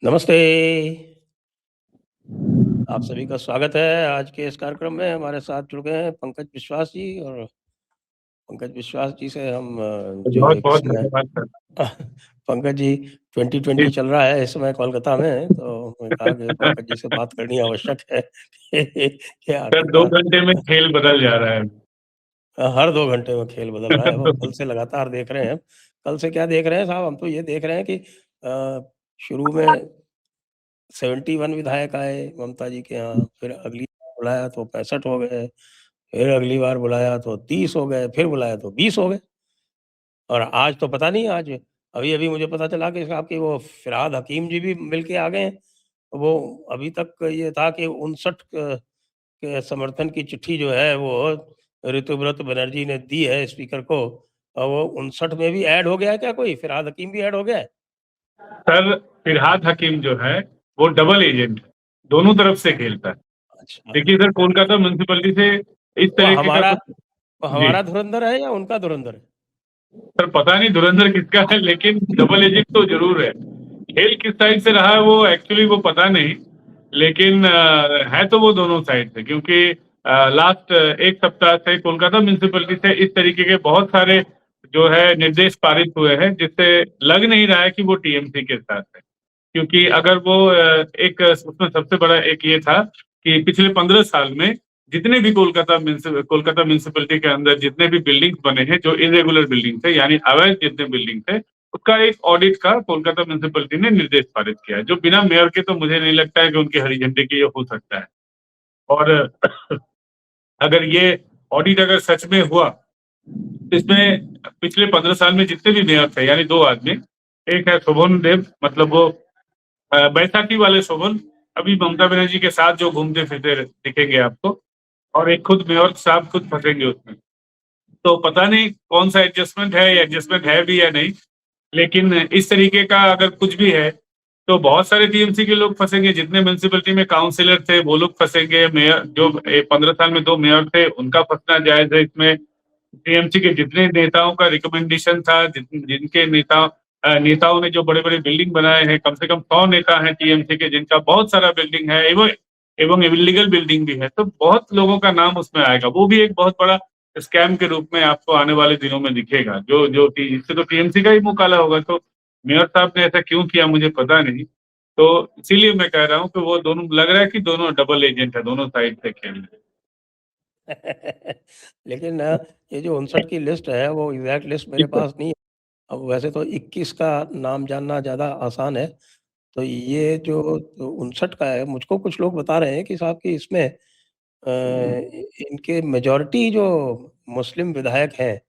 नमस्ते। आप सभी का स्वागत है आज के इस कार्यक्रम में। हमारे साथ जुड़ गए हैं पंकज विश्वास जी और पंकज विश्वास जी से हम जो एक बहुत-बहुत समय धन्यवाद सर। पंकज जी 2020 चल रहा है इस समय कोलकाता में, तो मैंने कहा कि पंकज जी से बात करनी आवश्यक है कि सर 2 आखिरकार घंटे में खेल बदल जा रहा है। हर 2 घंटे में खेल बदल रहा है। वो कल से लगातार देख रहे हैं। कल से क्या देख रहे हैं साहब, हम तो ये देख रहे हैं कि शुरू में 71 विधायक आए ममता जी के यहाँ, फिर अगली बार बुलाया तो 65 हो गए, फिर अगली बार बुलाया तो 30 हो गए, फिर बुलाया तो 20 हो गए और आज तो पता नहीं। आज अभी-अभी मुझे पता चला कि साहब कि वो फिरहाद हकीम जी भी मिल के आ गए हैं। वो अभी तक ये था कि 59 के समर्थन की चिट्ठी जो है वो ऋतुव्रत बनर्जी ने दी है स्पीकर को, और वो 59 में भी ऐड हो गया है क्या कोई? फिरहाद हकीम भी ऐड हो गया है? सर फिरहाद हकीम जो है वो डबल एजेंट है, दोनों तरफ से खेलता है। अच्छा। देखिए सर कोलकाता म्युनिसिपैलिटी से इस वो तरीके का हमारा कुछ वो जी। हमारा धुरंधर है या उनका धुरंधर है? सर पता नहीं धुरंधर किसका है लेकिन डबल एजेंट तो ज़रूर है। खेल किस साइड से रहा है वो एक्चुअली वो पता नहीं, लेकिन है तो वो दोनों साइड से, क्योंकि लास्ट 1 सप्ताह से कोलकाता म्युनिसिपैलिटी से इस तरीके के बहुत सारे जो है निर्देश पारित हुए हैं, जिससे लग नहीं रहा है कि वो टीएमसी के साथ है। क्योंकि अगर वो एक उसमें सबसे बड़ा एक ये था कि पिछले 15 साल में जितने भी कोलकाता म्युनिसिपैलिटी के अंदर जितने भी बिल्डिंग्स बने हैं, जो इर्रेगुलर बिल्डिंग थे यानी अवैध जितने बिल्डिंग थे, उसका एक ऑडिट का कोलकाता म्युनिसिपैलिटी ने निर्देश पारित किया है, जो बिना मेयर के तो मुझे नहीं लगता है कि उनके हरी झंडे के ये हो सकता है। और अगर ये ऑडिट अगर सच में हुआ, तो इसमें पिछले 15 साल में जितने भी मेयर थे यानी 2 आदमी, एक है शोभन देव, मतलब वो बैसाखी वाले शोभन, अभी ममता बनर्जी के साथ जो घूमते फिरते दिखेंगे आपको, और एक खुद मेयर साहब खुद फंसेंगे उसमें। तो पता नहीं कौन सा एडजस्टमेंट है, या एडजस्टमेंट है भी या नहीं, लेकिन इस तरीके का अगर कुछ भी है तो बहुत सारे टीएमसी के लोग फंसेंगे। जितने म्युनिसिपैलिटी में काउंसिलर थे वो लोग फंसेंगे, मेयर जो 15 साल में 2 मेयर थे उनका फंसना जायज है इसमें। टीएमसी के जितने नेताओं का रिकमेंडेशन था, जिनके नेताओं ने जो बड़े-बड़े बिल्डिंग बनाए हैं, कम से कम 100 नेता हैं टीएमसी के जिनका बहुत सारा बिल्डिंग है, एवं एवं इल्लीगल बिल्डिंग भी है, तो बहुत लोगों का नाम उसमें आएगा। वो भी एक बहुत बड़ा स्कैम के रूप में आपको आने वाले दिनों में दिखेगा। जो जो इससे तो टीएमसी का ही मुँह काला होगा। तो मेयर साहब ने ऐसा क्यों किया मुझे पता नहीं। तो इसीलिए मैं कह रहा हूँ कि वो दोनों लग रहा है कि दोनों डबल एजेंट है, दोनों साइड से खेल रहे हैं। लेकिन ये जो 59 की लिस्ट है वो एग्ज़ैक्ट लिस्ट जी मेरे सर। पास नहीं है। अब वैसे तो 21 का नाम जानना ज़्यादा आसान है। तो ये जो 59 का है, मुझको कुछ लोग बता रहे हैं कि साहब कि इसमें इनके मेजॉरिटी जो मुस्लिम विधायक हैं,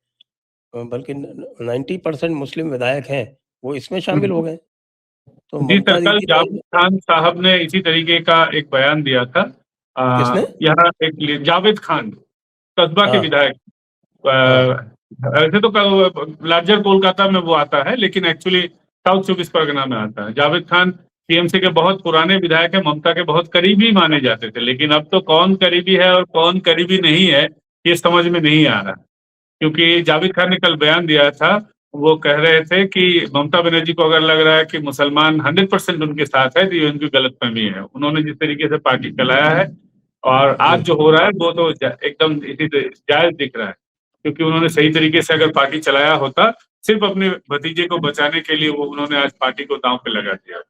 बल्कि 90% मुस्लिम विधायक हैं, वो इसमें शामिल हो गए। तो जी सर, ममता कल दीदी जावेद ने खान साहब ने इसी तरीके का एक बयान दिया था। किसने? यहाँ एक जावेद खान, कस्बा के हाँ, विधायक। हाँ। ऐसे तो लार्जर कोलकाता में वो आता है, लेकिन एक्चुअली साउथ 24 परगना में आता है। जावेद खान टीएमसी के बहुत पुराने विधायक है, ममता के बहुत करीबी माने जाते थे, लेकिन अब तो कौन करीबी है और कौन करीबी नहीं है, ये समझ में नहीं आ रहा। क्योंकि जावेद खान ने कल बयान दिया था, वो कह रहे थे कि ममता बनर्जी को अगर लग रहा है कि मुसलमान 100% उनके साथ है, तो ये उनकी गलतफहमी है। उन्होंने जिस तरीके से पार्टी चलाया है और आज जी। जो हो रहा है वो तो एकदम इसी जायज दिख रहा है। क्योंकि उन्होंने सही तरीके से अगर पार्टी चलाया होता, सिर्फ अपने भतीजे को बचाने के लिए वो उन्होंने आज पार्टी को दांव पे लगा दिया।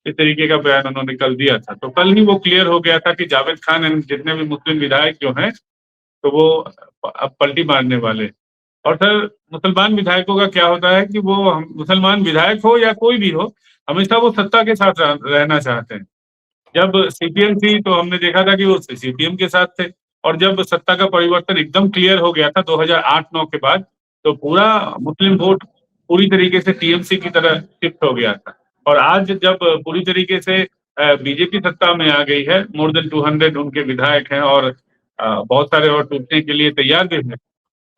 इस तरीके का बयान उन्होंने कल दिया था। तो कल ही वो क्लियर हो गया था कि जावेद खान एंड जितने भी मुस्लिम विधायक जो हैं, तो वो अब पलटी मारने वाले हैं। और सर मुसलमान विधायकों का क्या होता है कि वो मुसलमान विधायक हो या कोई भी हो, हमेशा वो सत्ता के साथ रहना चाहते हैं। जब सीपीएम थी तो हमने देखा था कि वो सीपीएम के साथ थे, और जब सत्ता का परिवर्तन एकदम क्लियर हो गया था 2008-9 के बाद, तो पूरा मुस्लिम वोट पूरी तरीके से टीएमसी की तरह शिफ्ट हो गया था। और आज जब पूरी तरीके से बीजेपी सत्ता में आ गई है, मोर देन 200 उनके विधायक हैं, और बहुत सारे और टूटने के लिए तैयार भी हैं।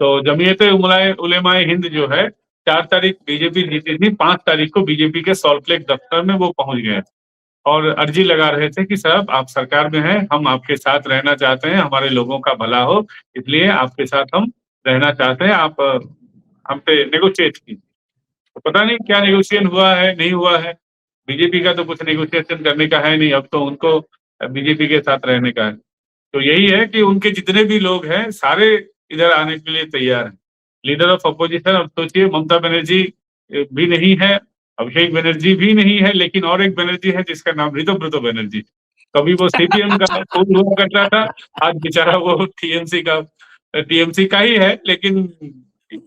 तो जमीयत उलेमाए हिंद जो है, 4 तारीख बीजेपी जीती थी, 5 तारीख को बीजेपी के सॉल्ट लेक दफ्तर में वो पहुंच गए और अर्जी लगा रहे थे कि साहब आप सरकार में हैं, हम आपके साथ रहना चाहते हैं, हमारे लोगों का भला हो, इसलिए आपके साथ हम रहना चाहते हैं, आप हम पे नेगोशिएट कीजिए। तो पता नहीं क्या नेगोशिएशन हुआ है, नहीं हुआ है। बीजेपी का तो कुछ नेगोशिएशन करने का है नहीं, अब तो उनको बीजेपी के साथ रहने का है। तो यही है कि उनके जितने भी लोग हैं सारे इधर आने के लिए तैयार हैं। लीडर ऑफ अपोजिशन अब सोचिए, ममता बनर्जी भी नहीं है, अभिषेक बनर्जी भी नहीं है, लेकिन और एक बनर्जी है जिसका नाम ऋतुव्रत बनर्जी। कभी वो सीपीएम का खूब हुआ करता था, आज बेचारा वो टीएमसी का ही है, लेकिन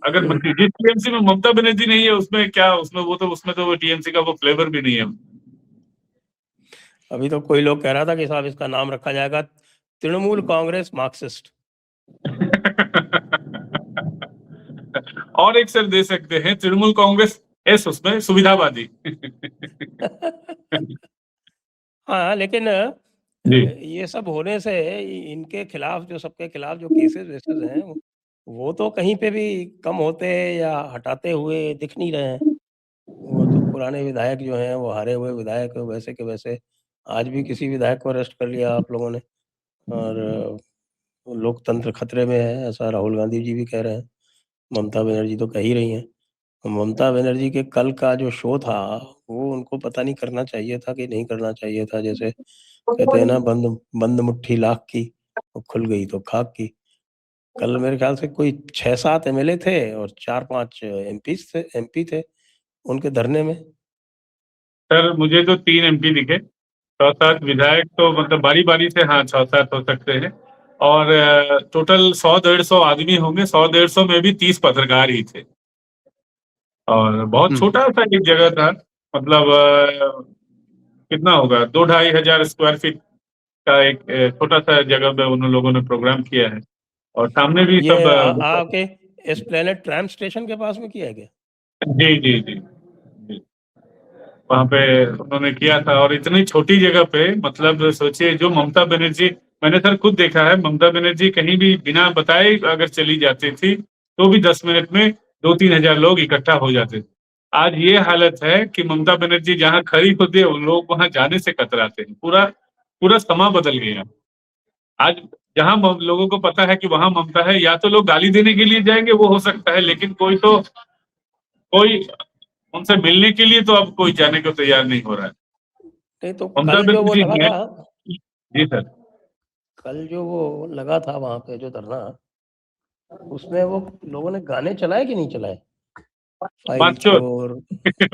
अगर जिस टीएमसी में ममता बनर्जी नहीं है उसमें क्या, उसमें तो वो टीएमसी का वो फ्लेवर भी नहीं है। अभी तो कोई लोग कह रहा था कि साहब इसका नाम रखा जाएगा तृणमूल कांग्रेस मार्क्सिस्ट। और एक सर दे सकते हैं तृणमूल कांग्रेस एस, उसमें सुविधावादी। हाँ, लेकिन जी ये सब होने से इनके खिलाफ जो सबके खिलाफ जो केसेस वेसेस हैं वो तो कहीं पे भी कम होते या हटाते हुए दिख नहीं रहे हैं। वो तो पुराने विधायक जो हैं वो हारे हुए विधायक वैसे के वैसे, आज भी किसी विधायक को अरेस्ट कर लिया आप लोगों ने, और लोकतंत्र खतरे में है ऐसा राहुल गांधी जी भी कह रहे हैं, ममता बनर्जी तो कह ही रही हैं। ममता बनर्जी के कल का जो शो था वो उनको पता नहीं करना चाहिए था कि नहीं करना चाहिए था। जैसे कहते हैं ना, बंद बंद मुट्ठी लाख की, वो खुल गई तो खाक की। कल मेरे ख्याल से कोई 6-7 एमएलए थे और 4-5 एमपी थे उनके धरने में। सर, मुझे तो 3 एमपी दिखे, 6-7 विधायक तो मतलब बारी बारी से, हाँ 6-7 हो सकते हैं, और टोटल 100-150 आदमी होंगे, 100-150 में भी 30 पत्रकार ही थे, और बहुत छोटा सा एक जगह था, मतलब कितना होगा, 2-2.5 हजार स्क्वायर फीट का एक छोटा सा जगह पे उन लोगों ने प्रोग्राम किया है, और सामने भी ये सब आपके एस्प्लेनेड ट्राम स्टेशन के पास में किया है क्या? जी जी जी जी, वहां पे उन्होंने किया था, और इतनी छोटी जगह पे, मतलब सोचिए, जो ममता बनर्जी, मैंने सर खुद देखा है, ममता बनर्जी कहीं भी बिना बताए अगर चली जाती थी तो भी 10 मिनट में 2-3 हजार लोग इकट्ठा हो जाते थे। आज ये हालत है कि ममता बनर्जी जहाँ खड़ी होती है लोग वहां जाने से कतराते हैं। पूरा पूरा समा बदल गया। आज जहां लोगों को पता है कि वहां ममता है, या तो लोग गाली देने के लिए जाएंगे, वो हो सकता है, लेकिन कोई उनसे मिलने के लिए तो अब कोई जाने को तैयार नहीं हो रहा है। नहीं तो ममता कल जो वो बनर्जी लगा है। था, जी सर। कल जो वो लगा था वहां पे जो धरना, उसमें वो लोगों ने गाने चलाए कि नहीं चलाए? फाइल माचोर। चोर,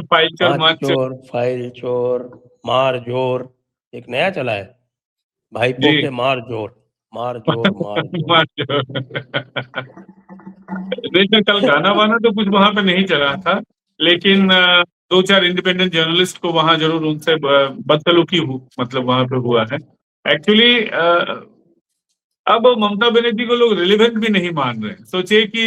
फाइल चोर, पांच माचोर। चोर, फाइल चोर, मार जोर, एक नया चला है, भाईपो जी। के मार जोर, मार जोर, मार जोर। माचोर। नहीं सर, कल गाना वाना तो कुछ वहां पे नहीं चला था, लेकिन 2-4 इंडिपेंडेंट जर्नलिस्ट को वहां जरूर उनसे बदसलूकी मतलब वहां पे हुआ है। एक्चुअली अब ममता बनर्जी को लोग रिलेवेंट भी नहीं मान रहे। सोचिए कि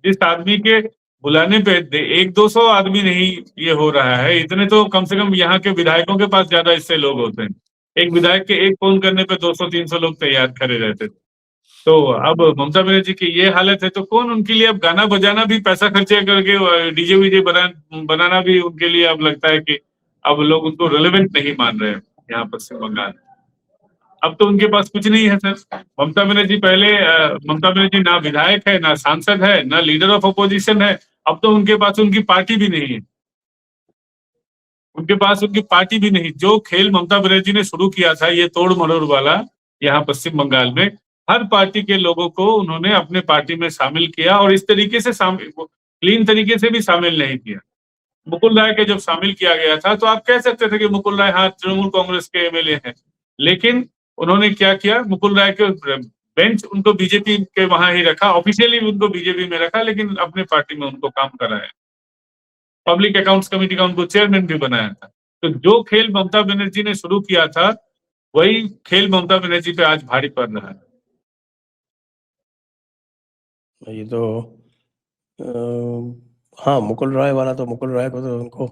जिस आदमी के बुलाने पे 100-200 आदमी नहीं ये हो रहा है, इतने तो कम से कम यहाँ के विधायकों के पास ज्यादा इससे लोग होते हैं। एक विधायक के एक फोन करने पे 200-300 लोग तैयार खड़े रहते थे। तो अब ममता बनर्जी की ये हालत है, तो कौन उनके लिए अब गाना बजाना भी, पैसा खर्चे करके डीजे वीजे बनाना भी उनके लिए अब लगता है कि अब लोग उनको रेलेवेंट नहीं मान रहे हैं यहाँ पश्चिम बंगाल। अब तो उनके पास कुछ नहीं है सर। ममता बनर्जी ना विधायक है, ना सांसद है, ना लीडर ऑफ अपोजिशन है। अब तो उनके पास उनकी पार्टी भी नहीं है। उनके पास उनकी पार्टी भी नहीं। जो खेल ममता बनर्जी ने शुरू किया था, ये तोड़ मरोड़ वाला, यहाँ पश्चिम बंगाल में हर पार्टी के लोगों को उन्होंने अपने पार्टी में शामिल किया, और इस तरीके से क्लीन तरीके से भी शामिल नहीं किया। मुकुल राय के जब शामिल किया गया था तो आप कह सकते थे कि मुकुल राय हाँ तृणमूल कांग्रेस के एमएलए हैं, लेकिन उन्होंने क्या किया, मुकुल राय के बेंच उनको बीजेपी के वहां ही रखा, ऑफिशियली उनको बीजेपी में रखा, लेकिन अपने पार्टी में उनको काम कराया। पब्लिक अकाउंट्स कमेटी का उनको चेयरमैन भी बनाया था। तो जो खेल ममता बनर्जी ने शुरू किया था, वही खेल ममता बनर्जी पे आज भारी पड़ रहा है। ये तो हाँ, मुकुल राय वाला तो, मुकुल राय को तो उनको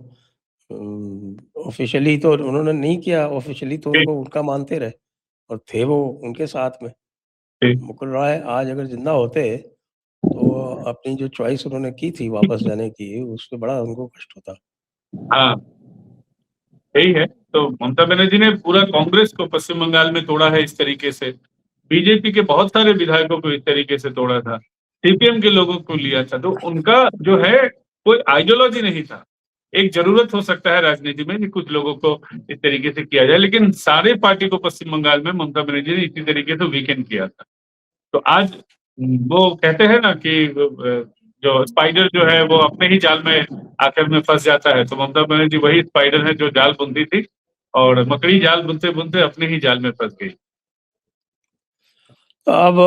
ऑफिशियली तो उन्होंने नहीं किया, ऑफिशियली तो ठीक, उनको उनका मानते रहे और थे वो उनके साथ में। ठीक। मुकुल राय आज अगर जिंदा होते तो अपनी जो चॉइस उन्होंने की थी वापस जाने की, उससे बड़ा उनको कष्ट होता। हाँ, यही है। तो ममता बनर्जी ने पूरा कांग्रेस को पश्चिम बंगाल में तोड़ा है इस तरीके से। बीजेपी के बहुत सारे विधायकों को इस तरीके से तोड़ा था। सीपीएम के लोगों को लिया था। तो उनका जो है कोई आइडियोलॉजी नहीं था। एक जरूरत हो सकता है राजनीति में कि कुछ लोगों को इस तरीके से किया जाए, लेकिन सारे पार्टी को पश्चिम बंगाल में ममता बनर्जी ने इसी तरीके से वीकेंड किया था। तो आज वो कहते हैं ना कि जो स्पाइडर जो है वो अपने ही जाल में आखिर में फंस जाता है, तो ममता बनर्जी वही स्पाइडर है जो जाल बुनती थी और मकड़ी जाल बुनते बुनते अपने ही जाल में फंस गई। तो अब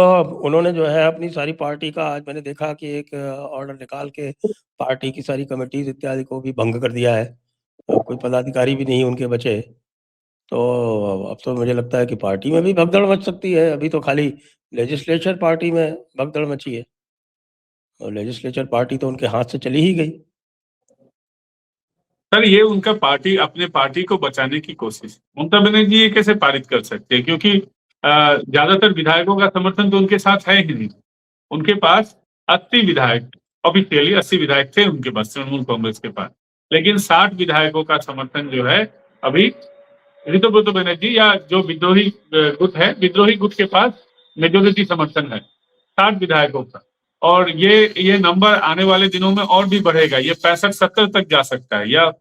उन्होंने जो है अपनी सारी पार्टी का, आज मैंने देखा कि एक ऑर्डर निकाल के पार्टी की सारी कमेटीज इत्यादि को भी भंग कर दिया है। अब कोई पदाधिकारी भी नहीं उनके बचे। तो अब तो मुझे लगता है कि पार्टी में भी भगदड़ मच सकती है। अभी तो खाली लेजिस्लेचर पार्टी में भगदड़ मची है और लेजिस्लेचर पार्टी तो उनके हाथ से चली ही गई। सर ये उनका पार्टी, अपने पार्टी को बचाने की कोशिश, ममता बनर्जी ये कैसे पारित कर सकते हैं, क्योंकि ज्यादातर विधायकों का समर्थन तो उनके साथ है ही नहीं। उनके पास 80 विधायक, ऑफिशियली 80 विधायक थे उनके पास तृणमूल कांग्रेस के पास, लेकिन 60 विधायकों का समर्थन जो है अभी ऋतुव्रत बनर्जी या जो विद्रोही गुट है, विद्रोही गुट के पास मेजोरिटी समर्थन है 60 विधायकों का। और ये नंबर आने वाले दिनों में और भी बढ़ेगा, ये 65-70 तक जा सकता है। या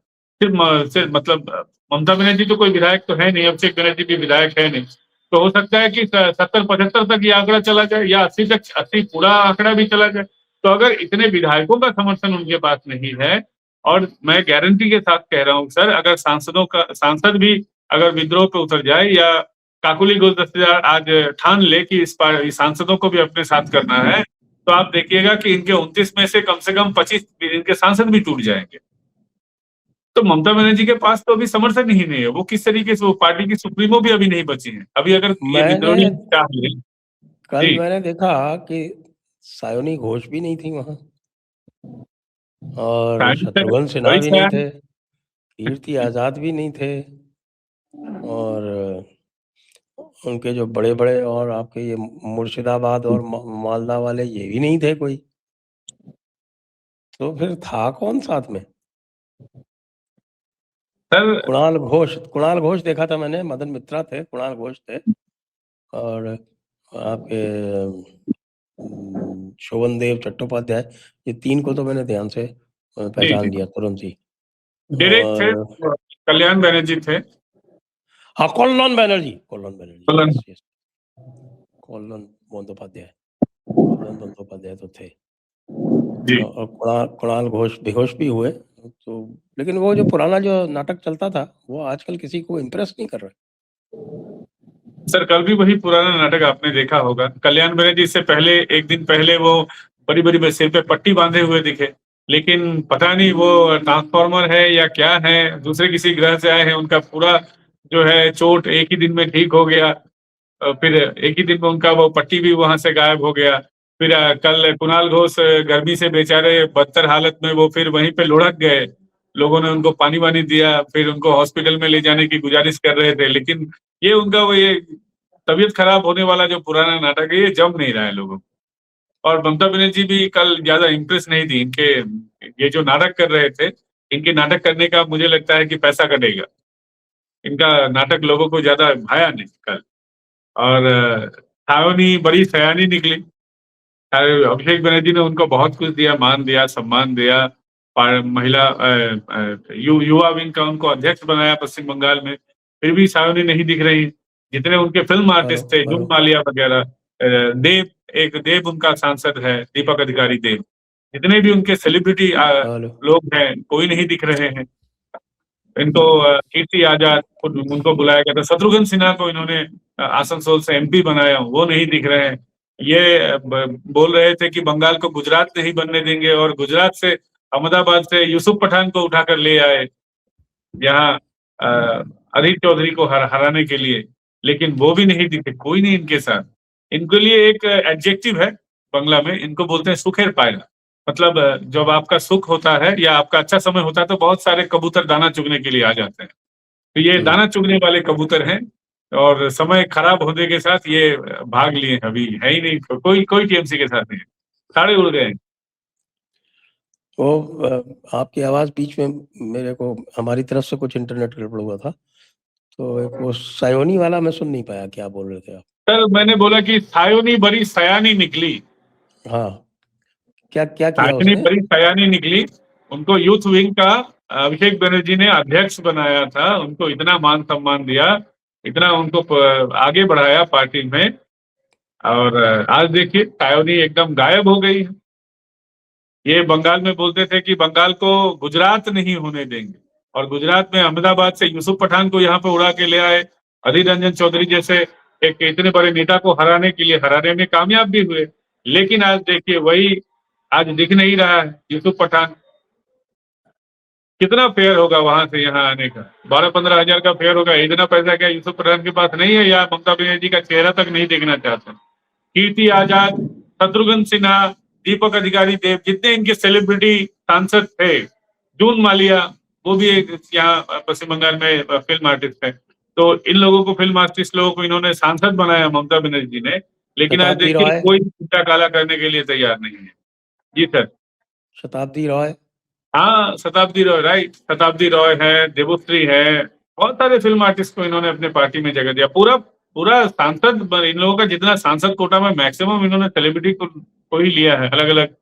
सिर्फ मतलब ममता बनर्जी तो कोई विधायक तो है नहीं, अभिषेक बनर्जी भी विधायक है नहीं, तो हो सकता है कि 70-75 तक ये आंकड़ा चला जाए या 80 तक, 80 पूरा आंकड़ा भी चला जाए। तो अगर इतने विधायकों का समर्थन उनके पास नहीं है, और मैं गारंटी के साथ कह रहा हूं सर, अगर सांसद भी अगर विद्रोह पे उतर जाए या काकुली घोष दस्तेदार आज ठान ले कि इस सांसदों को भी अपने साथ करना है, तो आप देखिएगा कि इनके 29 में से कम 25 इनके सांसद भी टूट जाएंगे। तो ममता बनर्जी के पास तो अभी समर्थन ही नहीं है। वो किस तरीके से, वो पार्टी की सुप्रीमो भी अभी नहीं बची है। अभी अगर ये विद्रोही कल मैंने देखा कि सायोनी घोष भी नहीं थी वहां और शत्रुघ्न सिन्हा भी नहीं थे, कीर्ति आजाद भी नहीं थे, और उनके जो बड़े बड़े और आपके ये मुर्शिदाबाद और मालदा वाले ये भी नहीं थे कोई। तो फिर था कौन साथ में? कुणाल घोष देखा था मैंने, मदन मित्रा थे, कुणाल घोष थे, और आपके शोभन देव चट्टोपाध्याय, ये 3 को तो मैंने ध्यान से पहचान लिया तुरंत ही। डायरेक्ट थे, कल्याण बनर्जी थे। हाँ, कल्याण बनर्जी, कल्याण बंदोपाध्याय तो थे जी। और कुणाल घोष बेहोश भी हुए। तो लेकिन वो जो पुराना जो नाटक चलता था वो आजकल किसी को इम्प्रेस नहीं कर रहा। सर कल भी वही पुराना नाटक आपने देखा होगा। कल्याण बनर्जी से पहले, एक दिन पहले वो बड़ी बड़ी सिर पे पट्टी बांधे हुए दिखे, लेकिन पता नहीं वो ट्रांसफॉर्मर है या क्या है, दूसरे किसी ग्रह से आए हैं। उनका पूरा जो है चोट एक ही दिन में ठीक हो गया, फिर एक ही दिन में उनका वो पट्टी भी वहां से गायब हो गया। फिर कल कुणाल घोष गर्मी से बेचारे बदतर हालत में वो फिर वहीं पे लुढ़क गए। लोगों ने उनको पानी वानी दिया, फिर उनको हॉस्पिटल में ले जाने की गुजारिश कर रहे थे, लेकिन ये उनका वो ये तबीयत खराब होने वाला जो पुराना नाटक है ये जम नहीं रहा है लोगों को। और ममता बनर्जी भी कल ज्यादा इंप्रेस नहीं थी। इनके ये जो नाटक कर रहे थे, इनके नाटक करने का मुझे लगता है कि पैसा कटेगा। इनका नाटक लोगों को ज्यादा भाया नहीं कल। और सायोनी बड़ी सयानी निकली। अभिषेक बनर्जी ने उनको बहुत कुछ दिया, मान दिया, सम्मान दिया, महिला युवा विंग का उनको अध्यक्ष बनाया पश्चिम बंगाल में, फिर भी सायोनी नहीं दिख रही। जितने उनके फिल्म आर्टिस्ट थे, जुग मालिया वगैरह, देव उनका सांसद है, दीपक अधिकारी देव, जितने भी उनके सेलिब्रिटी लोग हैं कोई नहीं दिख रहे हैं। इनको कीर्ति आजाद उनको बुलाया गया था, शत्रुघ्न सिन्हा को इन्होंने आसनसोल से एमपी बनाया, वो नहीं दिख रहे हैं। ये बोल रहे थे कि बंगाल को गुजरात नहीं बनने देंगे, और गुजरात से, अहमदाबाद से यूसुफ पठान को उठाकर ले आए यहाँ अधीर चौधरी को हराने के लिए, लेकिन वो भी नहीं दिखे, कोई नहीं इनके साथ। इनके लिए एक एडजेक्टिव है बंगला में, इनको बोलते हैं सुखेर पायरा। मतलब जब आपका सुख होता है या आपका अच्छा समय होता है तो बहुत सारे कबूतर दाना चुगने के लिए आ जाते हैं। तो ये दाना चुगने वाले कबूतर हैं, और समय खराब होने के साथ ये भाग लिए। अभी है ही नहीं, कोई टीएमसी के साथ नहीं, सारे उड़ गए। वो आपकी आवाज बीच में मेरे को, हमारी तरफ से कुछ इंटरनेट गड़बड़ हुआ था, तो एक वो सायोनी वाला मैं सुन नहीं पाया, क्या बोल रहे थे आप? सर मैंने बोला कि सायोनी बड़ी सयानी निकली। हाँ, क्या किया सायोनी उसने? बड़ी सयानी निकली। उनको यूथ विंग का अभिषेक बनर्जी ने अध्यक्ष बनाया था, उनको इतना मान सम्मान दिया, इतना उनको आगे बढ़ाया पार्टी में, और आज देखिए सायोनी एकदम गायब हो गई है। ये बंगाल में बोलते थे कि बंगाल को गुजरात नहीं होने देंगे, और गुजरात में अहमदाबाद से यूसुफ पठान को यहाँ पे उड़ा के ले आए, अधीर रंजन चौधरी जैसे एक इतने बड़े नेता को हराने में कामयाब भी हुए। लेकिन आज देखिए वही आज दिख नहीं रहा है यूसुफ पठान। कितना फेयर होगा वहां से यहाँ आने का? 12-15 हजार का फेयर होगा। इतना पैसा क्या यूसुफ पठान के पास नहीं है, या ममता बनर्जी का चेहरा तक नहीं देखना चाहते? कीर्ति आजाद, शत्रुघ्न सिन्हा, दीपक अधिकारी देव, जितने इनके सेलिब्रिटी सांसद थे, जून मालिया, वो भी एक यहाँ पश्चिम बंगाल में फिल्म आर्टिस्ट है, तो इन लोगों को, फिल्म आर्टिस्ट लोगों को इन्होंने सांसद बनाया ममता बनर्जी ने। लेकिन आज शताब्दी देखिए रॉय, कोई चिट्टा काला करने के लिए तैयार नहीं है। जी सर। शताब्दी रॉय, हाँ, शताब्दी रॉय, राइट, शताब्दी रॉय है, देवश्री है, बहुत सारे फिल्म आर्टिस्ट को इन्होंने अपने पार्टी में जगह दिया। पूरा पूरा सांसद, इन लोगों का जितना सांसद कोटा में मैक्सिमम इन्होंने सेलिब्रिटी को ही लिया है, अलग अलग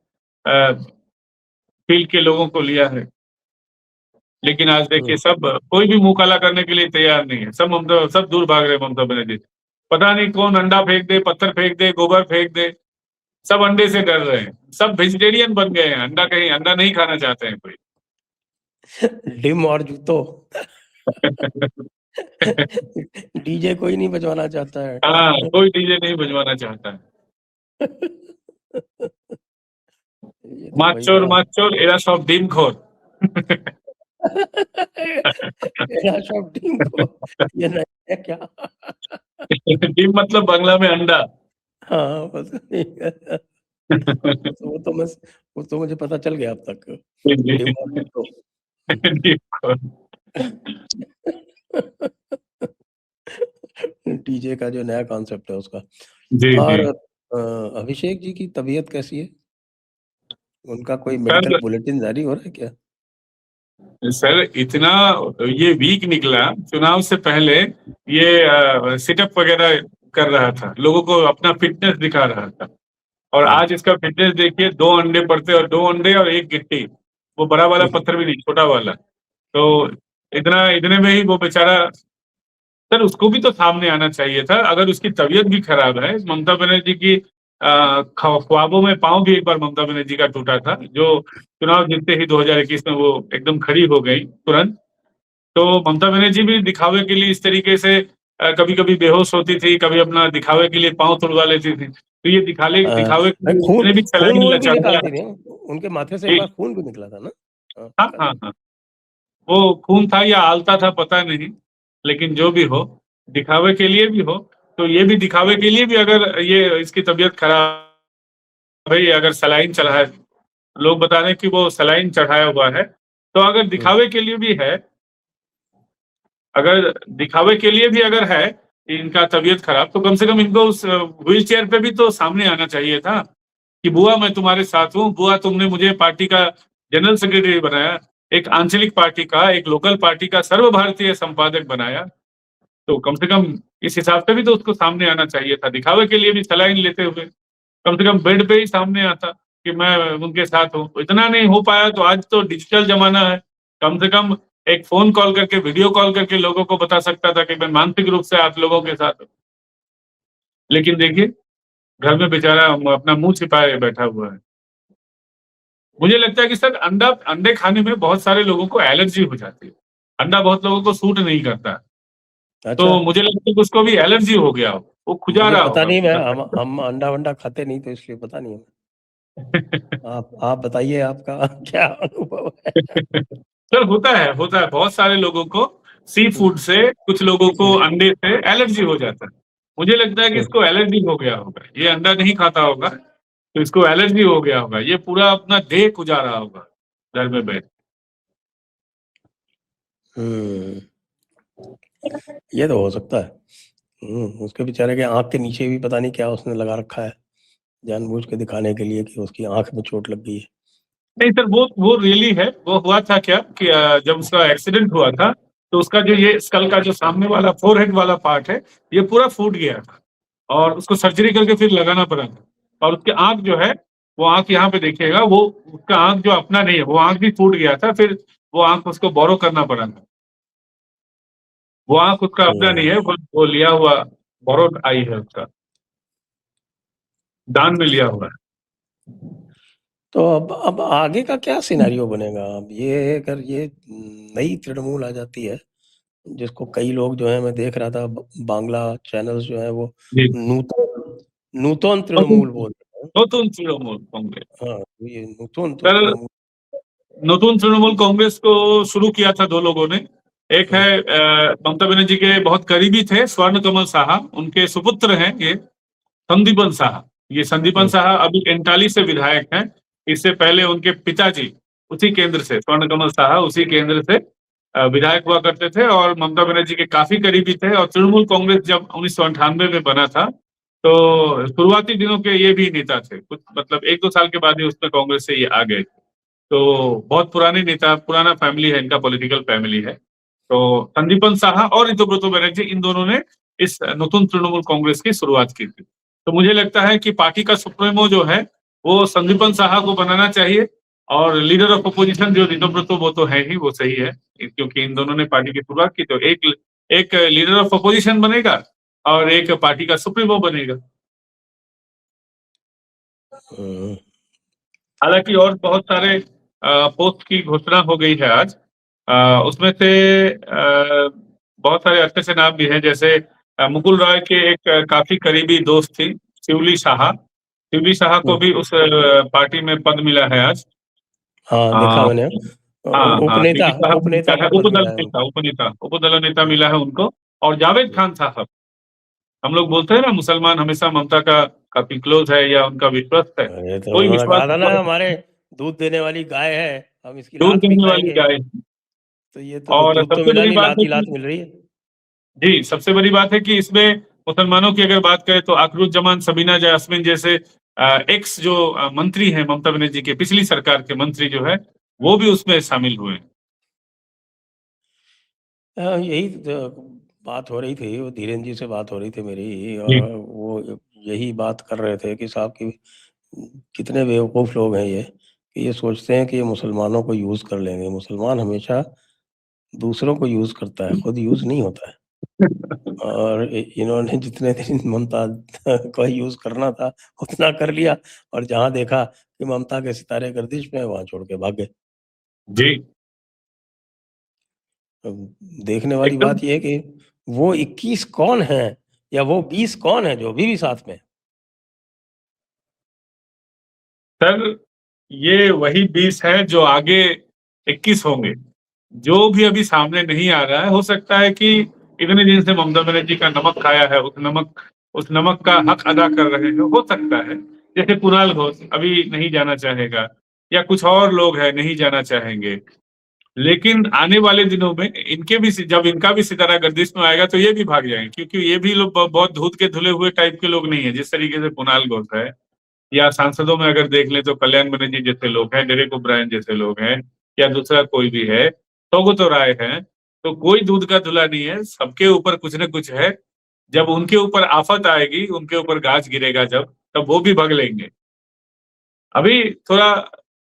फील्ड के लोगों को लिया है। लेकिन आज देखिए सब, कोई भी मुंह काला करने के लिए तैयार नहीं है, सब दूर भाग रहे ममता बनर्जी। पता नहीं कौन अंडा फेंक दे, पत्थर फेंक दे, गोबर फेंक दे, सब अंडे से डर रहे हैं, सब वेजिटेरियन बन गए हैं, अंडा नहीं खाना चाहते हैं कोई। डिम और जूतो डीजे कोई नहीं बजवाना चाहता है। हाँ, कोई डीजे नहीं बजवाना चाहता है। माचोर एरा सब डिम खोर। एरा सब डिम खोर, ये नहीं है क्या? डिम मतलब बांग्ला में अंडा। हाँ, बस वो तो मुझे पता चल गया अब तक। डिम और जूतो। डीजे का जो नया कॉन्सेप्ट है उसका। जी, और जी। अभिषेक जी की तबीयत कैसी है? उनका कोई मेडिकल बुलेटिन जारी हो रहा है क्या? सर इतना ये वीक निकला, चुनाव से पहले ये सिटअप वगैरह कर रहा था, लोगों को अपना फिटनेस दिखा रहा था, और आज इसका फिटनेस देखिए, 2 अंडे पड़ते, और 2 अंडे और 1 गिट्टी, वो बड़ा वाला पत्थर भी नहीं, छोटा वाला। तो इतने में ही वो बेचारा, सर उसको भी तो सामने आना चाहिए था। अगर उसकी तबीयत भी खराब है, ममता बनर्जी की ख्वाबों में पांव भी एक बार ममता बनर्जी का टूटा था, जो चुनाव जीतते ही 2021 में वो एकदम खड़ी हो गई तुरंत। तो ममता बनर्जी भी दिखावे के लिए इस तरीके से कभी कभी बेहोश होती थी, कभी अपना दिखावे के लिए पांव तुड़वा लेती थी। तो ये दिखावे के लिए खून भी निकालती थी, उनके माथे से एक बार खून भी निकला था ना? हाँ हाँ हाँ, वो खून था या आलता था पता नहीं, लेकिन जो भी हो, दिखावे के लिए भी हो, तो ये भी दिखावे के लिए भी, अगर ये इसकी तबीयत खराब है, अगर सलाइन चढ़ा है, लोग बता रहे हैं कि वो सलाइन चढ़ाया हुआ है, तो अगर दिखावे के लिए भी है, अगर है इनका तबीयत खराब, तो कम से कम इनको उस व्हील चेयर पे भी तो सामने आना चाहिए था कि बुआ मैं तुम्हारे साथ हूँ, बुआ तुमने मुझे पार्टी का जनरल सेक्रेटरी बनाया, एक आंचलिक पार्टी का, एक लोकल पार्टी का सर्वभारतीय संपादक बनाया, तो कम से कम इस हिसाब से भी तो उसको सामने आना चाहिए था। दिखावे के लिए भी सलाइन लेते हुए कम से कम बेड पे ही सामने आता कि मैं उनके साथ हूँ। इतना नहीं हो पाया तो आज तो डिजिटल जमाना है, कम से कम एक फोन कॉल करके, वीडियो कॉल करके लोगों को बता सकता था कि मैं मानसिक रूप से आप लोगों के साथ हूँ। लेकिन देखिए घर में बेचारा अपना मुंह छिपाए बैठा हुआ है। मुझे लगता है कि सर अंडे खाने में बहुत सारे लोगों को एलर्जी हो जाती है, अंडा बहुत लोगों को सूट नहीं करता। अच्छा। तो मुझे लगता है कि उसको भी एलर्जी हो गया हो, वो खुजा रहा पता होगा। नहीं, मैं हम अंडा वंडा खाते नहीं, तो इसलिए पता नहीं है। आप बताइए, आपका क्या अनुभव है? सर होता है बहुत सारे लोगों को सी फूड से, कुछ लोगों को अंडे से एलर्जी हो जाता है। मुझे लगता है कि इसको एलर्जी हो गया होगा, ये अंडा नहीं खाता होगा तो इसको एलर्जी हो गया होगा, ये पूरा अपना देह खुजा रहा होगा घर में बैठ। ये तो हो सकता है। उसके बेचारे के आंख के नीचे भी पता नहीं क्या उसने लगा रखा है, जानबूझ के दिखाने के लिए कि उसकी आंख में चोट लग गई है। नहीं सर, वो रियली है। वो हुआ था क्या कि जब उसका एक्सीडेंट हुआ था, तो उसका जो ये स्कल का जो सामने वाला फोरहेड वाला पार्ट है, ये पूरा फूट गया था, और उसको सर्जरी करके फिर लगाना पड़ा था। और उसकी आंख जो है, वो आंख यहाँ पे देखिएगा, वो उसका आंख जो अपना नहीं है, वो आंख भी फूट गया था। फिर वो आँख उसको बोरो करना पड़ा था। वो आँख उसका अपना नहीं है, वो लिया हुआ बोरोड आई है उसका, दान में लिया हुआ है। तो अब आगे का क्या सिनेरियो बनेगा? अब ये अगर ये नई तृणमूल आ जाती है, जिसको कई लोग जो है मैं देख रहा था बांग्ला चैनल्स जो है वो जी। नूतन नूतन तृणमूल बोल रहे हैं। नতুन तृणमूल कांग्रेस। हाँ, तो ये नूतन सर, तृणमूल। नতুन तृणमूल कांग्रेस को शुरू किया था 2 लोगों ने। एक हम्म, है ममता बनर्जी के बहुत करीबी थे स्वर्ण कमल साहा, उनके सुपुत्र हैं ये संदीपन साहा। ये संदीपन हम्म, साहा अभी एंटाली से विधायक हैं। इससे पहले उनके पिताजी उसी केंद्र से, स्वर्ण कमल साहा उसी केंद्र से विधायक हुआ करते थे और ममता बनर्जी के काफी करीबी थे। और तृणमूल कांग्रेस जब 1998 में बना था, तो शुरुआती दिनों के ये भी नेता थे, कुछ मतलब 1-2 साल के बाद ही उसमें कांग्रेस से ये आ गए। तो बहुत पुराने नेता, पुराना फैमिली है इनका, पॉलिटिकल फैमिली है। तो संदीपन साहा और ऋतुव्रत बनर्जी, इन दोनों ने इस नতুन तृणमूल कांग्रेस की शुरुआत की थी। तो मुझे लगता है कि पार्टी का सुप्रीमो जो है वो संदीपन साहा को बनाना चाहिए, और लीडर ऑफ अपोजिशन जो ऋतुव्रत, वो तो है ही, वो सही है, क्योंकि इन दोनों ने पार्टी की शुरुआत की। तो एक एक लीडर ऑफ अपोजिशन बनेगा और एक पार्टी का सुप्रीमो बनेगा। हम्म, हालांकि और बहुत सारे पोस्ट की घोषणा हो गई है आज। उसमें से बहुत सारे अच्छे से नाम भी हैं, जैसे मुकुल रॉय के एक काफी करीबी दोस्त थी शिवली शाह। शिवली शाह को भी उस पार्टी में पद मिला है आज। हाँ, देखा आ, मैंने। हाँ हाँ, उपनेता शिवली शाह को उपनेता मिला का है, पद मिला है उनको। उपदल नेता मिला है उनको। और जावेद खान साहब, हम लोग बोलते हैं ना मुसलमान हमेशा ममता का काफी क्लोज है या उनका विश्वस्त है, अरे तो कोई उन्होंने विश्वास कहा था ना, नहीं, हमारे दूध देने वाली गाय है, हम इसकी दूध लात भी देने वाली खाएंगे। गाय। तो ये तो और दूध तो सबसे मिला बड़ी नहीं, बात लात है ही लात कि, मिल रही है। जी, सबसे बड़ी बात है कि इसमें मुसलमानों की अगर बात करें तो अकरुज्जमान सबीना जास्मिन जैसे एक्स जो मंत्री हैं ममता बनर्जी के, पिछली सरकार के मंत्री जो है, वो भी उसमें शामिल हुए। यही तो बात हो रही थी, वो धीरेन्द्र जी से बात हो रही थी मेरी, जी। और वो यही बात कर रहे थे कि साहब की कितने बेवकूफ़ लोग हैं ये, कि ये सोचते हैं कि ये मुसलमानों को यूज़ कर लेंगे। मुसलमान हमेशा दूसरों को यूज़ करता है, खुद यूज़ नहीं होता है। और इन्होंने जितने दिन ममता का यूज़ करना था उतना कर लिया, और जहाँ देखा कि ममता के सितारे गर्दिश में, वहाँ छोड़ के भाग गए। जी, अब देखने वाली एकदम। बात ये है कि वो 21 कौन हैं या वो 20 कौन हैं जो अभी भी साथ में हैं? सर, ये वही 20 है जो आगे 21 होंगे। जो भी अभी सामने नहीं आ रहा है, हो सकता है कि इतने दिन से ममता बनर्जी का नमक खाया है, उस नमक का हक अदा कर रहे हैं, हो सकता है। जैसे कुणाल घोष अभी नहीं जाना चाहेगा, या कुछ और लोग हैं नहीं जाना चाहेंगे। लेकिन आने वाले दिनों में इनके भी, जब इनका भी सितारा गर्दिश में आएगा तो ये भी भाग जाएंगे, क्योंकि ये भी लोग बहुत धूत के धुले हुए टाइप के लोग नहीं है, जिस तरीके से कुणाल घोष है। या सांसदों में अगर देख लें तो कल्याण बनर्जी जैसे लोग हैं, डेरेक ओब्रायन जैसे लोग हैं, या दूसरा कोई भी है, सौगतो राय है। तो कोई दूध का धुला नहीं है, सबके ऊपर कुछ न कुछ है। जब उनके ऊपर आफत आएगी, उनके ऊपर गाज गिरेगा जब, तब वो भी भग लेंगे। अभी थोड़ा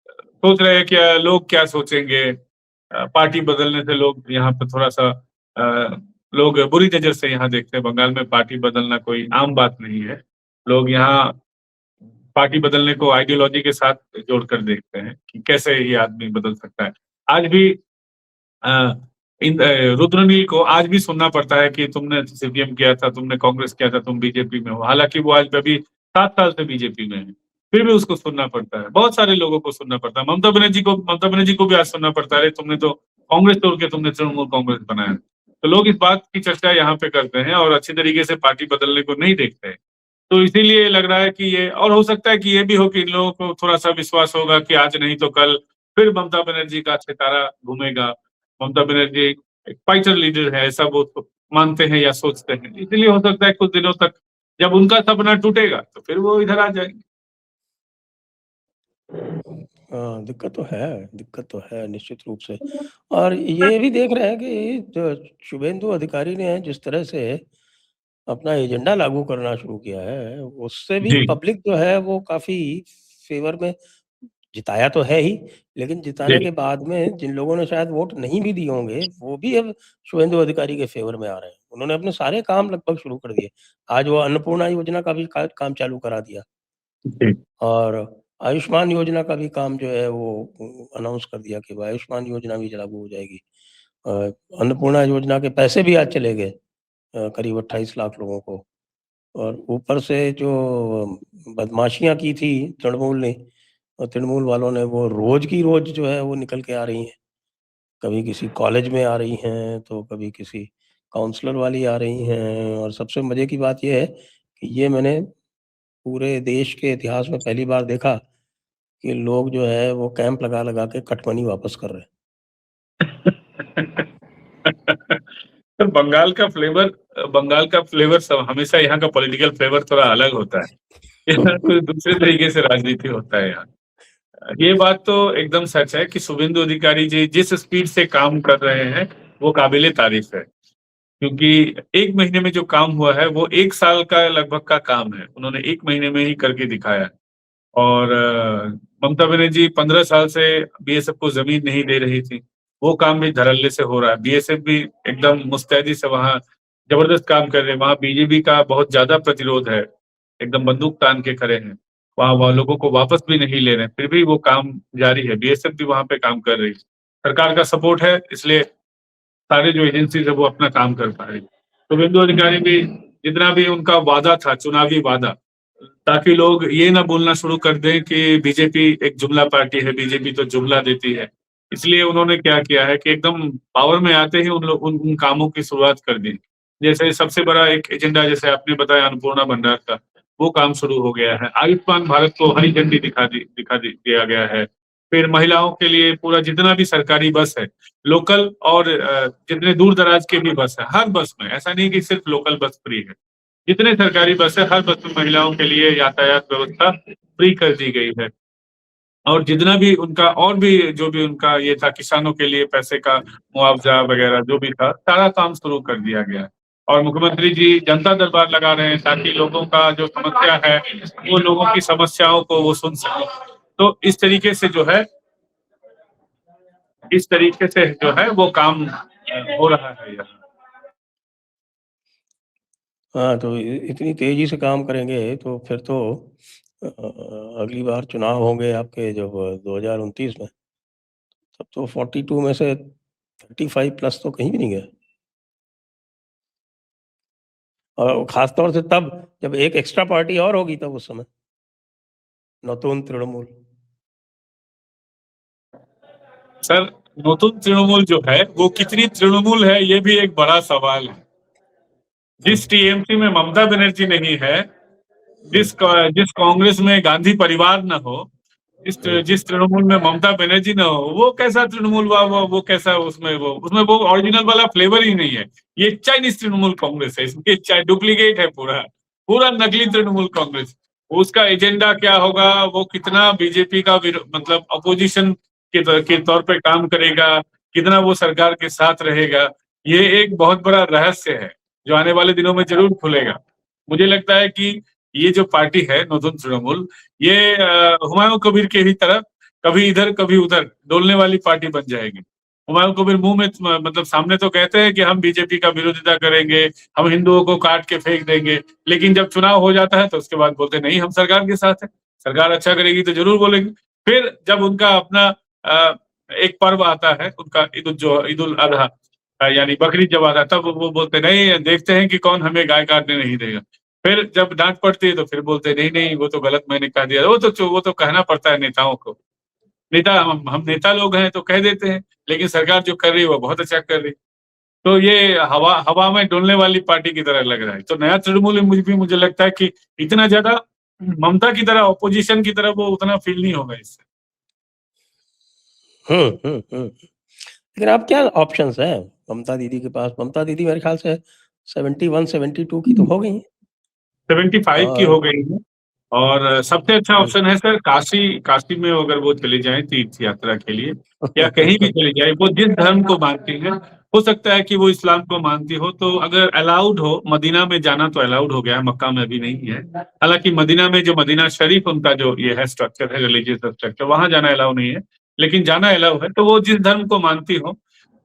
सोच रहे हैं क्या लोग क्या सोचेंगे। पार्टी बदलने से लोग यहाँ पे थोड़ा सा लोग बुरी नजर से यहाँ देखते हैं। बंगाल में पार्टी बदलना कोई आम बात नहीं है। लोग यहाँ पार्टी बदलने को आइडियोलॉजी के साथ जोड़कर देखते हैं कि कैसे ये आदमी बदल सकता है। आज भी अ, रुद्रनील को आज भी सुनना पड़ता है कि तुमने सीपीएम किया था, तुमने कांग्रेस किया था, तुम बीजेपी में हो। हालांकि वो आज अभी 7 साल से बीजेपी में है, फिर भी उसको सुनना पड़ता है। बहुत सारे लोगों को सुनना पड़ता है। ममता बनर्जी को भी आज सुनना पड़ता है, अरे तुमने तो कांग्रेस तोड़ के तुमने तृणमूल कांग्रेस बनाया। तो लोग इस बात की चर्चा यहाँ पे करते हैं और अच्छी तरीके से पार्टी बदलने को नहीं देखते हैं। तो इसीलिए लग रहा है कि ये, और हो सकता है कि ये भी हो कि इन लोगों को थोड़ा सा विश्वास होगा कि आज नहीं तो कल फिर ममता बनर्जी का सितारा घूमेगा। ममता बनर्जी एक फाइटर लीडर है, ऐसा वो तो मानते हैं या सोचते हैं। इसलिए हो सकता है कुछ दिनों तक, जब उनका सपना टूटेगा तो फिर वो इधर आ जाएंगे। हाँ, दिक्कत तो है निश्चित रूप से। और ये भी देख रहे हैं कि जो शुभेंदु अधिकारी ने जिस तरह से अपना एजेंडा लागू करना शुरू किया है, उससे भी जी। पब्लिक जो है वो काफ़ी फ़ेवर में जिताया तो है ही, लेकिन जिताने जी। के बाद में जिन लोगों ने शायद वोट नहीं भी दिए होंगे, वो भी अब शुभेंदु अधिकारी के फ़ेवर में आ रहे हैं। उन्होंने अपने सारे काम लगभग शुरू कर दिए। आज वो अन्नपूर्णा योजना का भी का काम चालू करा दिया जी। और आयुष्मान योजना का भी काम जो है वो अनाउंस कर दिया कि आयुष्मान योजना भी लागू हो जाएगी। अ, अन्नपूर्णा योजना के पैसे भी आज चले गए करीब 28 लाख लोगों को और ऊपर से जो बदमाशियाँ की थी तृणमूल ने और तृणमूल वालों ने वो रोज़ की रोज़ जो है वो निकल के आ रही हैं। कभी किसी कॉलेज में आ रही हैं, तो कभी किसी काउंसलर वाली आ रही हैं और सबसे मज़े की बात ये है कि ये मैंने पूरे देश के इतिहास में पहली बार देखा कि लोग जो है वो कैंप लगा-लगा के कट मनी वापस कर रहे हैं। तो बंगाल का फ्लेवर सब हमेशा यहाँ का पॉलिटिकल फ्लेवर थोड़ा अलग होता है। यहाँ तो दूसरे तरीके से राजनीति होता है यहाँ। ये बात तो एकदम सच है कि शुभेंदु अधिकारी जी जिस स्पीड से काम कर रहे हैं, वो काबिले तारीफ है। क्योंकि 1 महीने में जो काम हुआ है, वो 1 साल का लगभग का काम है। उन्होंने 1 महीने में ही करके दिखाया। और ममता बनर्जी 15 साल से बीएसएफ को ज़मीन नहीं दे रही थी। वो काम भी धड़ल्ले से हो रहा है। बीएसएफ भी एकदम मुस्तैदी से वहाँ ज़बरदस्त काम कर रहे हैं। वहाँ बीजेपी का बहुत ज़्यादा प्रतिरोध है। एकदम बंदूक तान के खड़े हैं। वहाँ वहाँ लोगों को वापस भी नहीं ले रहे हैं, फिर भी वो काम जारी है। बीएसएफ भी वहाँ पे काम कर रही है। सरकार का सपोर्ट है, इसलिए सारे जो एजेंसीज़ है वो अपना काम कर पा रही है। शुभेंदु अधिकारी भी जितना भी उनका वादा था, चुनावी वादा, ताकि लोग ये ना बोलना शुरू कर दें कि बीजेपी एक जुमला पार्टी है, बीजेपी तो जुमला देती है। इसलिए उन्होंने क्या किया है कि एकदम पावर में आते ही उन कामों की शुरुआत कर दी। जैसे सबसे बड़ा एक एजेंडा जैसे आपने बताया अन्नपूर्णा भंडार का, वो काम शुरू हो गया है। आयुष्मान भारत को हरी झंडी दिया गया है। फिर महिलाओं के लिए पूरा जितना भी सरकारी बस है, लोकल और जितने दूर-दराज के भी बस है, हर बस में, ऐसा नहीं कि सिर्फ लोकल बस फ्री है। जितने सरकारी बस है, हर बस में महिलाओं के लिए यातायात व्यवस्था फ्री कर दी गई है। और जितना भी उनका और भी जो भी उनका ये था किसानों के लिए पैसे का मुआवज़ा वगैरह जो भी था, सारा काम शुरू कर दिया गया है। और मुख्यमंत्री जी जनता दरबार लगा रहे हैं ताकि लोगों का जो समस्या है, वो लोगों की समस्याओं को वो सुन सकें। तो इस तरीके से जो है वो काम हो रहा है यहाँ। हाँ, तो इ इतनी तेज़ी से काम करेंगे तो फिर तो अगली बार चुनाव होंगे आपके जब 2029 में, तब तो 42 में से 35 प्लस तो कहीं भी नहीं गए। और ख़ास तौर से तब जब एक एक्स्ट्रा पार्टी और होगी तब उस समय, नतून तृणमूल। सर, नतून तृणमूल जो है, वो कितनी तृणमूल है, ये भी एक बड़ा सवाल है। जिस टीएमसी में ममता बनर्जी नहीं है, हुँ, जिस कांग्रेस में गांधी परिवार न हो, हुँ, जिस तृणमूल में ममता बनर्जी न हो, वो कैसा तृणमूल हुआ, वो कैसा उसमें वो ओरिजिनल वाला फ्लेवर ही नहीं है। ये चाइनीज तृणमूल कांग्रेस है, इसमें डुप्लीकेट है पूरा, पूरा नकली तृणमूल कांग्रेस। उसका एजेंडा क्या होगा, वो कितना बीजेपी का मतलब अपोजिशन के तौर पे काम करेगा, कितना वो सरकार के साथ रहेगा, ये एक बहुत बड़ा रहस्य है, जो आने वाले दिनों में जरूर खुलेगा। मुझे लगता है कि ये जो पार्टी है नॉर्दर्न तृणमूल, ये हुमायूं कबीर के ही तरह कभी इधर कभी उधर डोलने वाली पार्टी बन जाएगी। हुमायूं कबीर मुंह में मतलब सामने तो कहते हैं कि हम बीजेपी का विरोधिता करेंगे, हम हिंदुओं को काट के फेंक देंगे, लेकिन जब चुनाव हो जाता है तो उसके बाद बोलते नहीं हम सरकार के साथ है, सरकार अच्छा करेगी तो जरूर बोलेंगे। फिर जब उनका अपना एक पर्व आता है, उनका ईद उल अजहा यानी बकरीद जब आता है, तब वो बोलते नहीं देखते हैं कि कौन हमें गाय काटने नहीं देगा। फिर जब डांट पड़ती है तो फिर बोलते नहीं नहीं वो तो गलत मैंने कह दिया। वो तो कहना पड़ता है नेताओं को। नेता हम नेता लोग हैं तो कह देते हैं, लेकिन सरकार जो कर रही है वो बहुत अच्छा कर रही है। तो ये हवा हवा में डोलने वाली पार्टी की तरह लग रहा है। तो नया तृणमूल मुझे लगता है कि इतना ज्यादा ममता की तरह ऑपोजिशन की तरह वो उतना फील नहीं होगा इससे। हुँ, हुँ, हुँ। लेकिन अब क्या ऑप्शंस हैं ममता दीदी के पास? ममता दीदी मेरे ख़्याल से 71-72 की तो हो गई हैं 75 की और हो गई है। और सबसे अच्छा हुँ। ऑप्शन है सर काशी। काशी में अगर वो चली जाएँ तीर्थ यात्रा के लिए या कहीं भी चली जाएँ, वो जिस धर्म को मानती हैं, हो सकता है कि वो इस्लाम को मानती हो, तो अगर अलाउड हो मदीना में जाना तो अलाउड हो गया है, मक्का में अभी नहीं है। हालांकि मदीना में जो मदीना शरीफ उनका जो ये है स्ट्रक्चर है, रिलीजियस स्ट्रक्चर, वहां जाना अलाउ नहीं है, लेकिन जाना अलाउ है। तो वो जिस धर्म को मानती हो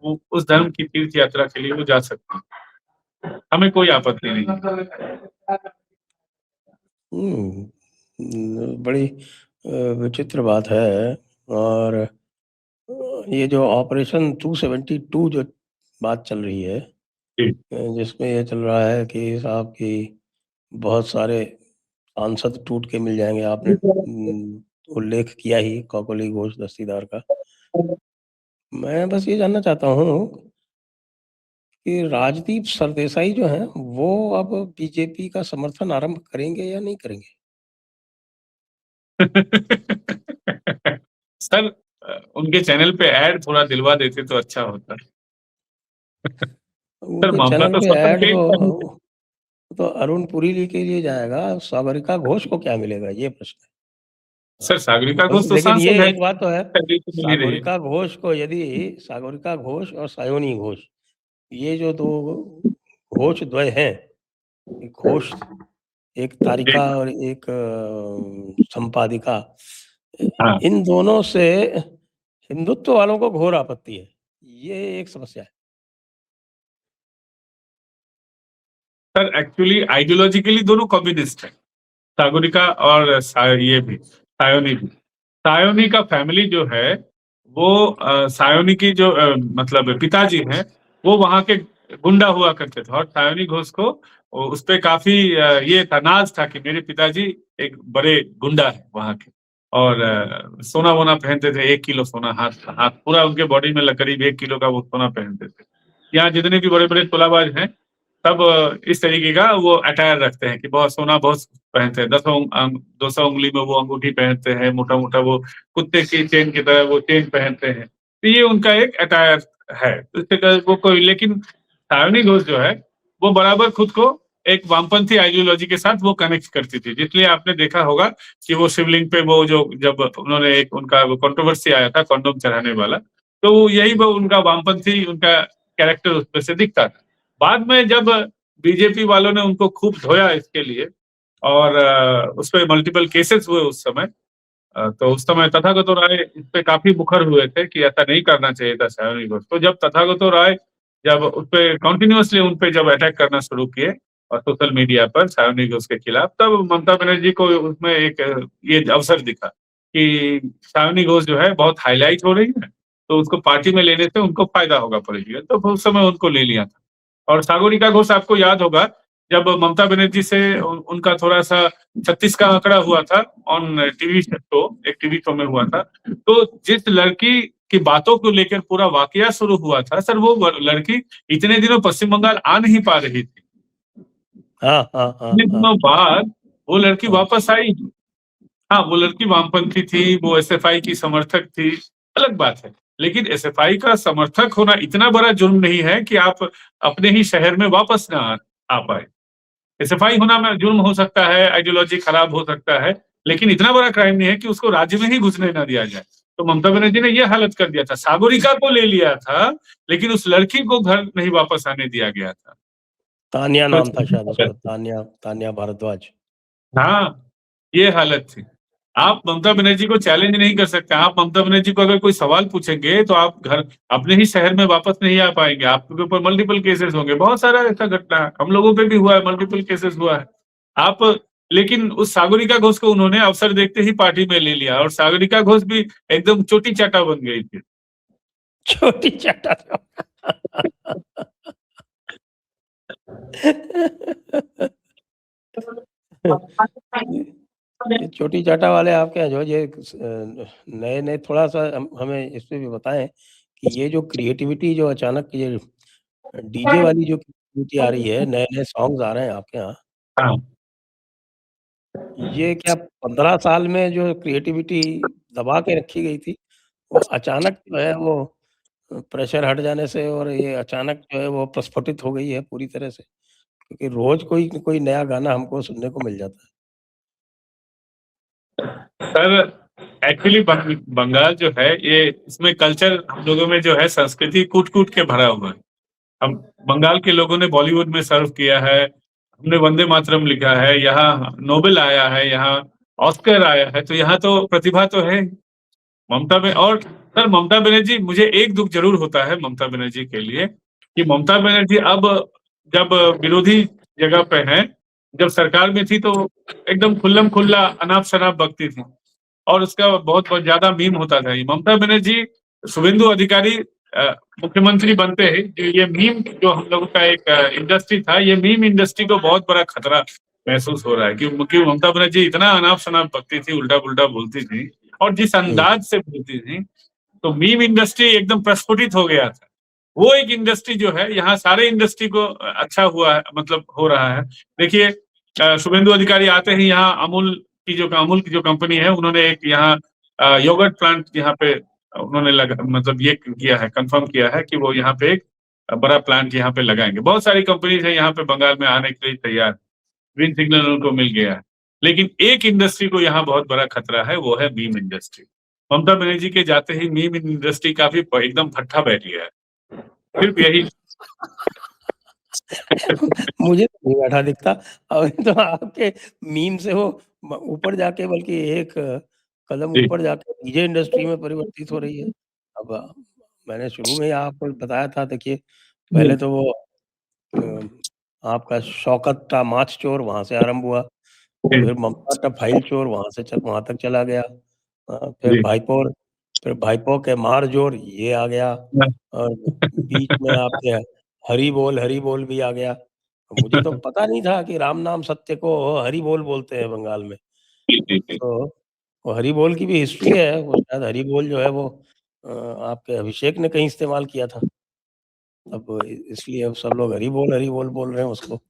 वो उस धर्म की तीर्थ यात्रा के लिए वो जा सकती है, हमें कोई आपत्ति नहीं है। बड़ी विचित्र बात है। और ये जो ऑपरेशन 272 जो बात चल रही है, जी। जिसमें ये चल रहा है कि साहब की बहुत सारे सांसद टूट के मिल जाएंगे। आपने उल्लेख किया ही कौकली घोष दस्तीदार का। मैं बस ये जानना चाहता हूँ कि राजदीप सरदेसाई जो हैं, वो अब बीजेपी का समर्थन आरंभ करेंगे या नहीं करेंगे? सर, उनके चैनल पे ऐड थोड़ा दिलवा देते तो अच्छा होता। सर, उनके ममता चैनल तो पे स्वतः ऐड पेश कर रही तो अरुण पुरी के लिए जाएगा, सागरिका घोष को क्या मिलेगा, ये प्रश्न है। सर, सागरिका घोष तो लेकिन ये सांसद है, एक बात तो है, सैलरी तो मिल ही रही है। सागरिका घोष और सायोनी घोष, ये जो 2 घोष द्वय हैं, एक घोष, एक जी। तारिका और एक संपादिका, हाँ। इन दोनों से हिंदुत्व वालों को घोर आपत्ति है। ये एक समस्या है। सर, एक्चुअली आइडियोलॉजिकली दोनों कम्युनिस्ट है, सागरिका और ये भी सायोनी भी। सायोनी का फैमिली जो है वो सायोनी की जो मतलब पिताजी हैं, वो वहां के गुंडा हुआ करते थे, और सायोनी घोष को उस पे काफी ये था, नाज था कि मेरे पिताजी एक बड़े गुंडा है वहां के। और सोना वोना पहनते थे, 1 किलो सोना, हाथ हाथ पूरा उनके बॉडी में करीब 1 किलो का वो सोना पहनते थे। यहाँ जितने भी बड़े बड़े तोलाबाज हैं सब इस तरीके का वो अटायर रखते हैं कि बहुत सोना बहुत पहनते हैं, 200 उंगली में वो अंगूठी पहनते हैं, मोटा मोटा वो कुत्ते की चेन की तरह वो चेन पहनते हैं। तो ये उनका एक अटायर है, तो वो कोई, लेकिन सारणी घोष जो है वो बराबर खुद को एक वामपंथी आइडियोलॉजी के साथ वो कनेक्ट करती थी, जिसलिए आपने देखा होगा कि वो शिवलिंग पे वो जो जब उन्होंने एक उनका कंट्रोवर्सी आया था कॉन्डोम चढ़ाने वाला, तो यही वो उनका वामपंथी उनका कैरेक्टर उसमें से दिखता था। बाद में जब बीजेपी वालों ने उनको खूब धोया इसके लिए, और उस पे मल्टीपल केसेस हुए उस समय, तो उस समय तथागतो राय इस पे काफी मुखर हुए थे कि ऐसा नहीं करना चाहिए था सायोनी घोष। तो जब तथागतो राय जब उस पे कंटिन्यूअसली उन पे जब अटैक करना शुरू किए और सोशल मीडिया पर सायोनी घोष के खिलाफ, तब ममता बनर्जी को उसमें एक ये अवसर दिखा कि सायोनी घोष जो है बहुत हाईलाइट हो रही है, तो उसको पार्टी में लेने से उनको फायदा होगा पॉलिटिकल, तो उस समय उनको ले लिया था। और सागरिका घोष आपको याद होगा जब ममता बनर्जी से उनका थोड़ा सा 36 का आंकड़ा हुआ था ऑन टीवी शो, एक टीवी शो में हुआ था, तो जिस लड़की की बातों को लेकर पूरा वाकया शुरू हुआ था सर, वो लड़की इतने दिनों पश्चिम बंगाल आ नहीं पा रही थी। हाँ, हाँ, हाँ, इतने हाँ, दिनों बाद वो लड़की हाँ। वापस आई। हाँ, वो लड़की वामपंथी थी, वो एसएफआई की समर्थक थी, अलग बात है। लेकिन एसएफआई का समर्थक होना इतना बड़ा जुर्म नहीं है कि आप अपने ही शहर में वापस ना आ पाए। एसएफआई होना में जुर्म हो सकता है, आइडियोलॉजी खराब हो सकता है, लेकिन इतना बड़ा क्राइम नहीं है कि उसको राज्य में ही घुसने ना दिया जाए। तो ममता बनर्जी ने ये हालत कर दिया था, सागरिका को ले लिया था, लेकिन उस लड़की को घर नहीं वापस आने दिया गया था। तान्या तो नाम था शायद उसका, तान्या तान्या भारद्वाज। हाँ, ये हालत थी। आप ममता बनर्जी को चैलेंज नहीं कर सकते। आप ममता बनर्जी को अगर कोई सवाल पूछेंगे तो आप घर अपने ही शहर में वापस नहीं आ पाएंगे, आपके ऊपर मल्टीपल केसेस होंगे। बहुत सारा ऐसा घटना है, हम लोगों पे भी हुआ है, मल्टीपल केसेस हुआ है। आप लेकिन उस सागरिका घोष को उन्होंने अवसर देखते ही पार्टी में ले लिया, और सागरिका घोष भी एकदम चोटी चाटा बन गई थी। छोटी चाटा ये छोटी चाटा वाले आपके यहाँ जो ये नए नए थोड़ा सा हमें इस पे भी बताएं कि ये जो क्रिएटिविटी जो अचानक ये डीजे वाली जो क्रिएटिविटी आ रही है, नए नए सॉन्ग्स आ रहे हैं आपके यहाँ, हाँ। ये क्या 15 साल में जो क्रिएटिविटी दबा के रखी गई थी, वो अचानक जो है वो प्रेशर हट जाने से और ये अचानक जो है वो प्रस्फुटित हो गई है पूरी तरह से? क्योंकि रोज़ कोई न कोई नया गाना हमको सुनने को मिल जाता है। सर, एक्चुअली बंगाल जो है ये इसमें कल्चर हम लोगों में जो है संस्कृति कूट कूट के भरा हुआ है। हम बंगाल के लोगों ने बॉलीवुड में सर्व किया है, हमने वंदे मातरम लिखा है, यहाँ नोबेल आया है, यहाँ ऑस्कर आया है, तो यहाँ तो प्रतिभा तो है ममता में। और सर ममता बनर्जी, मुझे एक दुख जरूर होता है ममता बनर्जी के लिए कि ममता बनर्जी अब जब विरोधी जगह पे है, जब सरकार में थी तो एकदम खुल्लम खुल्ला अनाप शनाप बकती थी और उसका बहुत बहुत ज्यादा मीम होता था। ये ममता बनर्जी, शुभेंदु अधिकारी मुख्यमंत्री बनते ही ये मीम जो हम लोगों का एक इंडस्ट्री था, ये मीम इंडस्ट्री को बहुत बड़ा खतरा महसूस हो रहा है क्योंकि ममता बनर्जी इतना अनाप शनाप बकती थी, उल्टा पुल्टा बोलती थी और जिस अंदाज से बोलती थी, तो मीम इंडस्ट्री एकदम प्रस्फुटित हो गया था। वो एक इंडस्ट्री जो है, यहाँ सारे इंडस्ट्री को अच्छा हुआ है, मतलब हो रहा है। देखिए शुभेंदु अधिकारी आते ही यहाँ अमूल की जो कंपनी है, उन्होंने एक यहाँ योगर्ट प्लांट यहाँ पे उन्होंने मतलब ये किया है, कंफर्म किया है कि वो यहाँ पे एक बड़ा प्लांट यहाँ पे लगाएंगे। बहुत सारी कंपनीज है यहाँ पे बंगाल में आने के लिए तैयार, ग्रीन सिग्नल उनको मिल गया है। लेकिन एक इंडस्ट्री को यहाँ बहुत बड़ा खतरा है, वो है मीम इंडस्ट्री। ममता बनर्जी के जाते ही मीम इंडस्ट्री काफी एकदम फट्टा बैठ गया है। सिर्फ यही मुझे तो नहीं बैठा दिखता। अभी तो आपके मीम से वो ऊपर जाके, बल्कि एक कदम जी ऊपर जाके डीजे इंडस्ट्री में परिवर्तित हो रही है। अब मैंने शुरू में ही आपको बताया था, देखिए जी पहले तो वो आपका शौकत टा माछ चोर वहाँ से आरंभ हुआ, जी फिर ममता टा फाइल चोर वहाँ तक चला गया। जी फिर भाईपो के मार जोर ये आ गया, और बीच में आपके हरि बोल भी आ गया। मुझे तो पता नहीं था कि राम नाम सत्य को हरि बोल बोलते हैं बंगाल में। जी तो वो हरि बोल की भी हिस्ट्री है, वो शायद हरि बोल जो है वो आपके अभिषेक ने कहीं इस्तेमाल किया था। अब इसलिए अब सब लोग हरि बोल बोल रहे हैं उसको।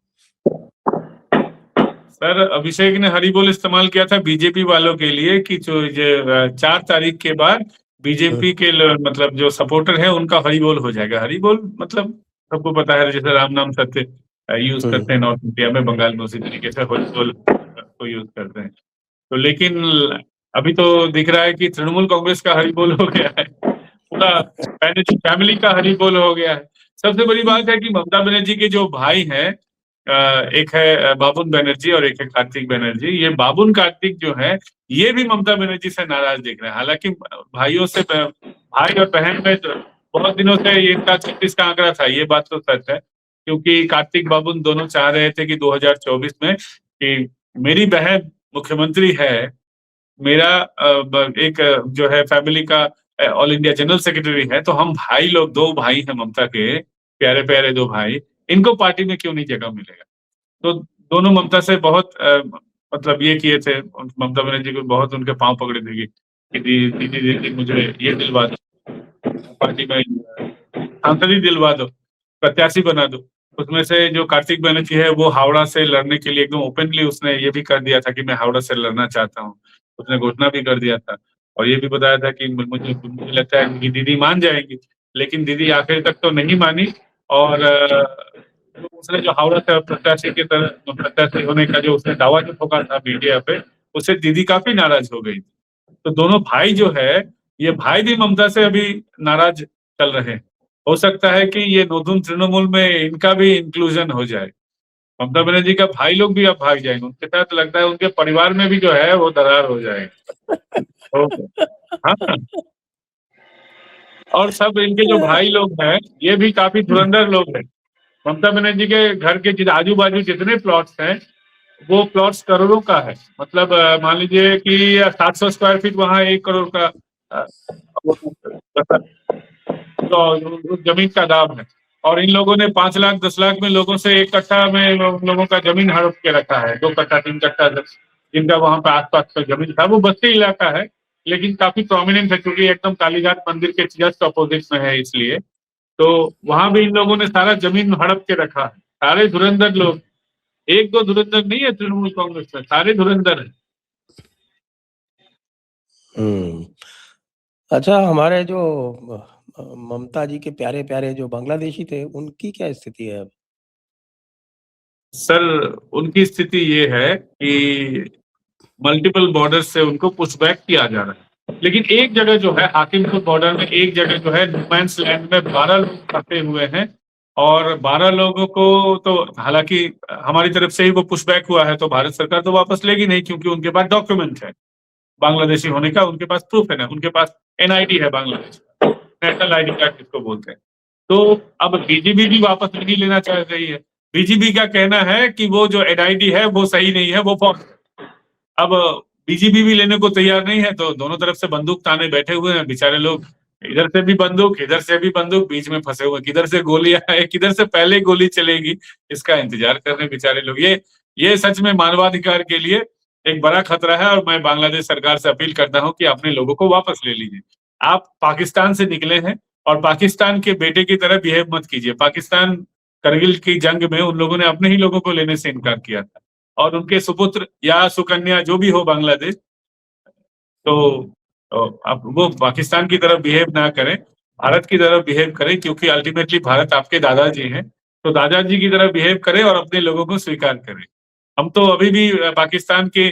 सर अभिषेक ने हरी बोल इस्तेमाल किया था बीजेपी वालों के लिए कि जो ये 4 तारीख के बाद बीजेपी के मतलब जो सपोर्टर है उनका हरी बोल हो जाएगा। हरी बोल मतलब सबको पता है, जैसे राम नाम सत्य यूज करते हैं नॉर्थ इंडिया में, बंगाल में उसी तरीके से हरी बोल को यूज करते हैं। तो लेकिन अभी तो दिख रहा है कि तृणमूल कांग्रेस का हरी बोल हो गया है, पूरा फैमिली का हरी बोल हो गया है। सबसे बड़ी बात है कि ममता बनर्जी के जो भाई हैं, एक है बाबुन बनर्जी और एक है कार्तिक बनर्जी। ये बाबुन कार्तिक जो है, ये भी ममता बनर्जी से नाराज दिख रहे हैं। हालांकि भाई और बहन में तो बहुत दिनों से ये इनका 36 का आंकड़ा था, ये बात तो सच है, क्योंकि कार्तिक बाबुन दोनों चाह रहे थे कि 2024 में कि मेरी बहन मुख्यमंत्री है, मेरा एक जो है फैमिली का ऑल इंडिया जनरल सेक्रेटरी है, तो हम भाई लोग, 2 भाई हैं ममता के, प्यारे प्यारे 2 भाई, इनको पार्टी में क्यों नहीं जगह मिलेगा। तो दोनों ममता से बहुत मतलब ये किए थे, ममता बनर्जी को बहुत उनके पांव पकड़े थे कि दीदी दीदी मुझे ये दिलवा दो, पार्टी में सांसद ही दिलवा दो, प्रत्याशी बना दो। उसमें से जो कार्तिक बनर्जी है वो हावड़ा से लड़ने के लिए एकदम ओपनली उसने ये भी कर दिया था कि मैं हावड़ा से लड़ना चाहता हूँ, उसने घोषणा भी कर दिया था और ये भी बताया था कि मुझे लगता है कि दीदी मान जाएगी, लेकिन दीदी आखिर तक तो नहीं मानी। और उसने जो हावड़ा से प्रत्याशी की तरह प्रत्याशी होने का जो उसने दावा जो ठोका था मीडिया पे, उससे दीदी काफी नाराज हो गई। तो दोनों भाई जो है, ये भाई भी ममता से अभी नाराज चल रहे हैं। हो सकता है कि ये नोधुन तृणमूल में इनका भी इंक्लूजन हो जाए, ममता बनर्जी का भाई लोग भी अब भाग जाएंगे, उनके साथ लगता है उनके परिवार में भी जो है वो दरार हो जाएगी। तो हाँ, और सब इनके जो भाई लोग हैं ये भी काफी धुरंधर लोग हैं। ममता बनर्जी के घर के आजू बाजू जितने प्लॉट्स हैं, वो प्लॉट्स करोड़ों का है। मतलब मान लीजिए कि 700 स्क्वायर फीट वहाँ 1 करोड़ का तो जमीन का दाम है। और इन लोगों ने 5 लाख 10 लाख में लोगों से 1 कट्ठा में उन लोगों का जमीन हड़प के रखा है, 2 कट्ठा 3 कट्ठा जिनका वहां पे आसपास का जमीन था। वो बस्ती इलाका है लेकिन काफी प्रोमिनेंट है, क्योंकि एकदम कालीघाट मंदिर के जस्ट अपोजिट में है, इसलिए तो वहां भी इन लोगों ने सारा जमीन हड़प के रखा है। सारे धुरंधर लोग, 1-2 धुरंधर नहीं है तृणमूल कांग्रेस में, सारे धुरंधर है। अच्छा, हमारे जो ममता जी के प्यारे-प्यारे जो बांग्लादेशी थे, उनकी क्या स्थिति है अब? सर उनकी स्थिति ये है कि मल्टीपल बॉर्डर से उनको पुशबैक किया जा रहा है, लेकिन एक जगह जो है हाकिमपुर बॉर्डर में, एक जगह जो है नो मैंस लैंड में 12 लोग फंसे हुए हैं और 12 लोगों को तो हालांकि हमारी तरफ से ही वो पुशबैक हुआ है, तो भारत सरकार तो वापस लेगी नहीं, क्योंकि उनके पास डॉक्यूमेंट है बांग्लादेशी होने का, उनके पास प्रूफ है ना, उनके पास एनआईडी है बांग्लादेश, नेशनल आईडी कार्ड जिसको बोलते हैं। तो अब बीजीबी भी वापस नहीं लेना चाह रही है। बीजीबी का कहना है कि वो जो एनआईडी है वो सही नहीं है, वो फॉल्स। अब बीजीबी भी लेने को तैयार नहीं है, तो दोनों तरफ से बंदूक ताने बैठे हुए हैं बेचारे लोग, इधर से भी बंदूक, इधर से भी बंदूक, बीच में फंसे हुए, किधर से गोली आए, किधर से पहले गोली चलेगी, इसका इंतजार कर रहे हैं बेचारे लोग। ये सच में मानवाधिकार के लिए एक बड़ा खतरा है, और मैं बांग्लादेश सरकार से अपील करता हूं कि अपने लोगों को वापस ले लीजिए। आप पाकिस्तान से निकले हैं, और पाकिस्तान के बेटे की तरह बिहेव मत कीजिए। पाकिस्तान करगिल की जंग में उन लोगों ने अपने ही लोगों को लेने से इनकार किया था, और उनके सुपुत्र या सुकन्या जो भी हो बांग्लादेश, तो अब वो पाकिस्तान की तरफ बिहेव ना करें, भारत की तरफ बिहेव करें, क्योंकि अल्टीमेटली भारत आपके दादाजी हैं, तो दादाजी की तरफ बिहेव करें और अपने लोगों को स्वीकार करें। हम तो अभी भी पाकिस्तान के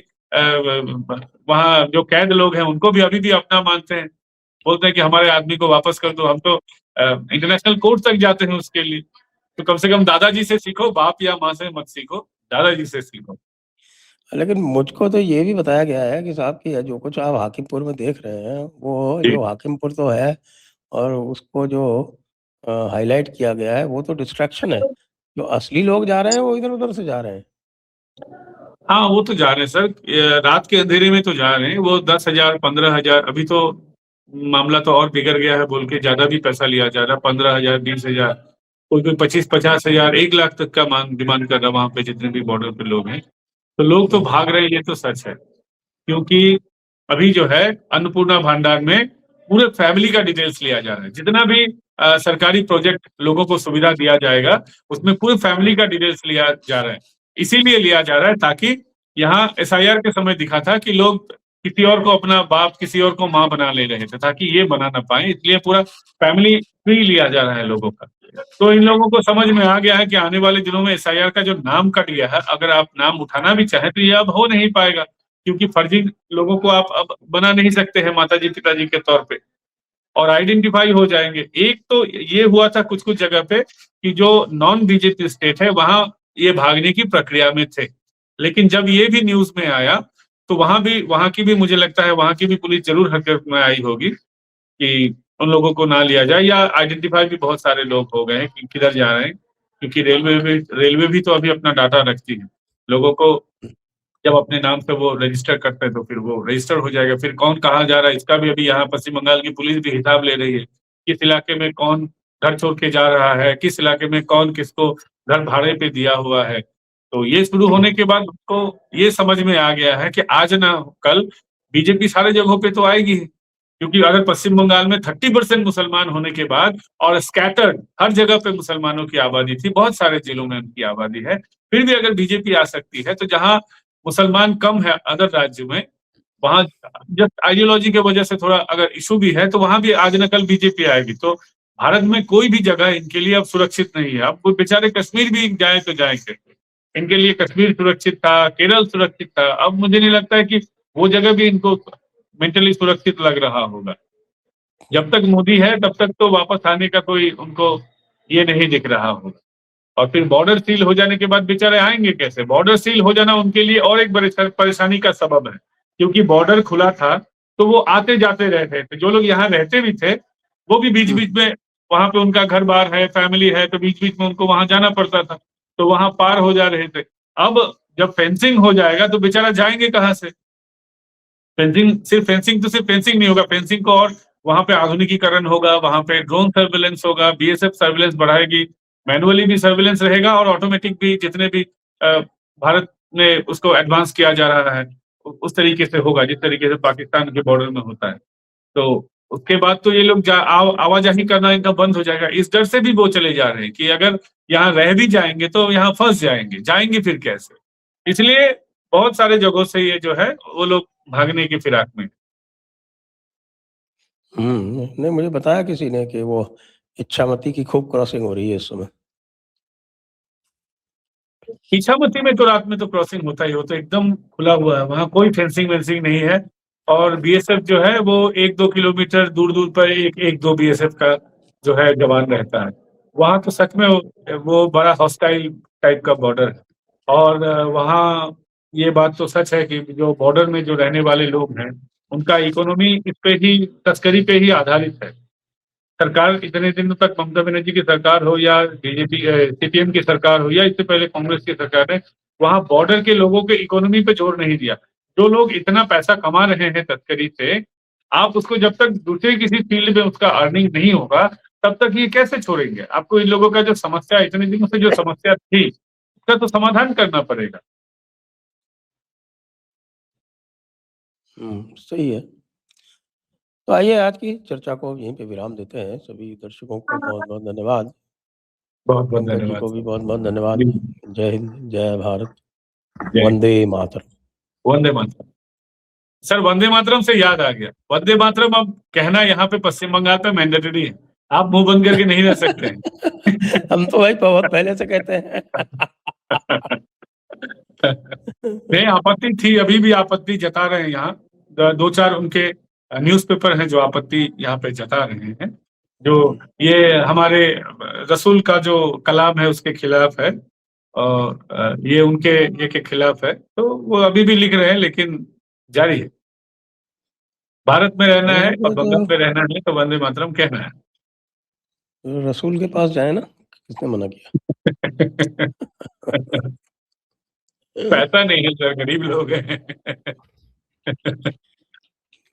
वहाँ जो कैद लोग हैं उनको भी अभी भी अपना मानते हैं, बोलते हैं कि हमारे आदमी को वापस कर दो। हम तो इंटरनेशनल कोर्ट तक जाते हैं उसके लिए। तो कम से कम दादाजी से सीखो, बाप या माँ से मत सीखो, दादाजी से सीखो। लेकिन मुझको तो ये भी बताया गया है कि साहब कि जो कुछ आप हाकिमपुर में देख रहे हैं, वो जी। जो हाकिमपुर तो है, और उसको जो हाईलाइट किया गया है वो तो डिस्ट्रैक्शन है। जो असली लोग जा रहे हैं वो इधर-उधर से जा रहे हैं। हाँ, वो तो जा रहे हैं सर, रात के अंधेरे में तो जा रहे हैं। वो 10,000 15,000, अभी तो मामला तो और बिगड़ गया है, बोल के ज्यादा भी पैसा लिया जा रहा है, 15,000 20,000, कोई 25-50,000 1 लाख तक का डिमांड कर रहा है वहां पे, जितने भी बॉर्डर पे लोग हैं। तो लोग तो भाग रहे हैं, ये तो सच है। क्योंकि अभी जो है अन्नपूर्णा भंडार में पूरे फैमिली का डिटेल्स लिया जा रहा है। जितना भी सरकारी प्रोजेक्ट लोगों को सुविधा दिया जाएगा, उसमें पूरे फैमिली का डिटेल्स लिया जा रहा है। इसीलिए लिया जा रहा है ताकि यहाँ एसआईआर के समय दिखा था कि लोग किसी और को अपना बाप, किसी और को माँ बना ले रहे थे, ताकि ये बना ना पाए, इसलिए पूरा फैमिली ट्री लिया जा रहा है लोगों का। तो इन लोगों को समझ में आ गया है कि आने वाले दिनों में एसआईआर का जो नाम कट गया है, अगर आप नाम उठाना भी चाहें तो ये अब हो नहीं पाएगा, क्योंकि फर्जी लोगों को आप अब बना नहीं सकते हैं माताजी पिताजी के तौर पे, और आइडेंटिफाई हो जाएंगे। एक तो ये हुआ था कुछ कुछ जगह पे कि जो नॉन बीजेपी स्टेट है वहां ये भागने की प्रक्रिया में थे, लेकिन जब ये भी न्यूज में आया तो वहां की भी मुझे लगता है वहां की भी पुलिस जरूर हरकत में आई होगी कि उन लोगों को ना लिया जाए, या आइडेंटिफाई भी बहुत सारे लोग हो गए हैं कि किधर जा रहे हैं, क्योंकि रेलवे भी तो अभी अपना डाटा रखती है। लोगों को जब अपने नाम से वो रजिस्टर करते हैं तो फिर वो रजिस्टर हो जाएगा, फिर कौन कहाँ जा रहा है इसका भी अभी यहाँ पश्चिम बंगाल की पुलिस भी हिसाब ले रही है, किस इलाके में कौन घर छोड़ के जा रहा है, किस इलाके में कौन किसको घर भाड़े पे दिया हुआ है। तो ये शुरू होने के बाद उसको ये समझ में आ गया है कि आज ना कल बीजेपी सारे जगहों पे तो आएगी ही। क्योंकि अगर पश्चिम बंगाल में 30% मुसलमान होने के बाद, और स्कैटर्ड हर जगह पे मुसलमानों की आबादी थी, बहुत सारे जिलों में उनकी आबादी है, फिर भी अगर बीजेपी आ सकती है, तो जहां मुसलमान कम है अदर राज्य में, वहां जस्ट आइडियोलॉजी की वजह से थोड़ा अगर इशू भी है, तो वहां भी आज न कल बीजेपी आएगी। तो भारत में कोई भी जगह इनके लिए अब सुरक्षित नहीं है। अब कोई बेचारे कश्मीर भी जाए तो जाए कैसे? इनके लिए कश्मीर सुरक्षित था, केरल सुरक्षित था, अब मुझे नहीं लगता है कि वो जगह भी इनको मेंटली सुरक्षित लग रहा होगा। जब तक मोदी है तब तक तो वापस आने का कोई उनको ये नहीं दिख रहा होगा। और फिर बॉर्डर सील हो जाने के बाद बेचारे आएंगे कैसे? बॉर्डर सील हो जाना उनके लिए और एक बड़ी परेशानी का सबब है, क्योंकि बॉर्डर खुला था तो वो आते जाते रहते थे। जो लोग यहाँ रहते भी थे वो भी बीच बीच में, वहां पे उनका घर बार है, फैमिली है, तो बीच बीच में उनको वहां जाना पड़ता था, तो वहां पार हो जा रहे थे। अब जब फेंसिंग हो जाएगा तो बेचारा जाएंगे कहाँ से? फेंसिंग तो सिर्फ फेंसिंग नहीं होगा, फेंसिंग को और वहां पे आधुनिकीकरण होगा, वहां पे ड्रोन सर्विलेंस होगा, बीएसएफ सर्विलेंस बढ़ाएगी, मैनुअली भी सर्विलेंस रहेगा और ऑटोमेटिक भी, जितने भी भारत ने उसको एडवांस किया जा रहा है उस तरीके से होगा जिस तरीके से पाकिस्तान के बॉर्डर में होता है। तो उसके बाद तो ये लोग आवाजाही करना इनका बंद हो जाएगा। इस डर से भी वो चले जा रहे हैं कि अगर यहाँ रह भी जाएंगे तो यहाँ फंस जाएंगे फिर कैसे? इसलिए बहुत सारे जगहों से ये जो है वो लोग भागने की फिराक में। नहीं, मुझे बताया किसी ने कि वो इच्छामती की खूब क्रॉसिंग हो रही है इस समय। इच्छामती में तो रात में तो क्रॉसिंग होता ही, हो तो एकदम खुला हुआ है, वहां कोई फेंसिंग वेंसिंग नहीं है, और बीएसएफ जो है वो 1-2 किलोमीटर दूर दूर पर एक 1-2 बीएसएफ का जो है जवान रहता है। वहाँ तो सच में वो बड़ा हॉस्टाइल टाइप का बॉर्डर है और वहाँ ये बात तो सच है कि जो बॉर्डर में जो रहने वाले लोग हैं, उनका इकोनॉमी इस पे ही तस्करी पे ही आधारित है। सरकार इतने दिनों तक ममता बनर्जी की सरकार हो या बीजेपी सीपीएम की सरकार हो या इससे पहले कांग्रेस की सरकार ने वहाँ बॉर्डर के लोगों के इकोनॉमी पे जोर नहीं दिया। जो लोग इतना पैसा कमा रहे हैं तस्करी से, आप उसको जब तक दूसरे किसी फील्ड में उसका अर्निंग नहीं होगा, तब तक ये कैसे छोड़ेंगे? आपको इन लोगों का जो समस्या इतने दिनों से जो समस्या थी, उसका तो समाधान करना पड़ेगा। सही है। तो आइए आज की चर्चा को यहीं पे विराम देते हैं। सभी दर्शकों को बहुत-बहुत धन्यवाद। बहुत-बहुत पंकज जी धन्यवाद को भी सर। बहुत-बहुत धन्यवाद। जी, जय हिंद, जय भारत, जय हिंद। वंदे मातरम। वंदे मातरम। सर वंदे मातरम से याद आ गया, वंदे मातरम अब कहना यहाँ पे पश्चिम बंगाल पे मैंडेटरी है। आप मुँह बंद करके नहीं रह सकते हैं। हम तो भाई बहुत पहले से कहते हैं। नहीं, आपत्ति थी, अभी भी आपत्ति जता रहे हैं यहाँ। 2-4 उनके न्यूज़पेपर हैं जो आपत्ति यहाँ पे जता रहे हैं। जो ये हमारे रसूल का जो कलाम है उसके खिलाफ है और ये उनके ये के खिलाफ है। तो वो अभी भी लिख रहे हैं लेकिन जारी है। भारत में रहना है और अरे बंगाल में रहना है तो वंदे मातरम कहना है। तो रसूल के पास जाए ना, किसने मना किया? पैसा नहीं है सर, गरीब लोग हैं।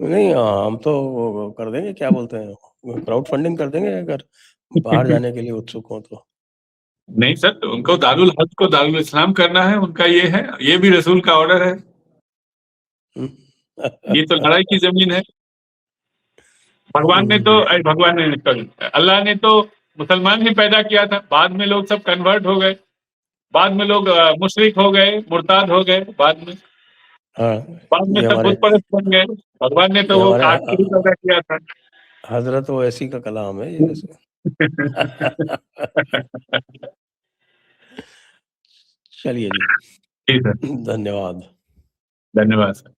नहीं हम तो वो कर देंगे, क्या बोलते हैं, क्राउड फंडिंग कर देंगे अगर बाहर जाने के लिए उत्सुक हो तो। नहीं सर, उनको दारुल हज को दारुल इस्लाम करना है, उनका ये है, ये भी रसूल का ऑर्डर है। ये तो लड़ाई की जमीन है। भगवान ने तो भगवान ने सॉरी, अल्लाह ने तो मुसलमान ही पैदा किया था, बाद में लोग सब कन्वर्ट हो गए, बाद में लोग मुशरिक हो गए, मुर्ताद हो गए हाँ, बाद में ये सब हमारे बुत परस्त बन गए। भगवान ने ये तो वो हमारे कास्ट ही पैदा किया था। हज़रत ओवैसी का कलाम है ये वैसे। चलिए जी, जी सर, धन्यवाद। धन्यवाद सर।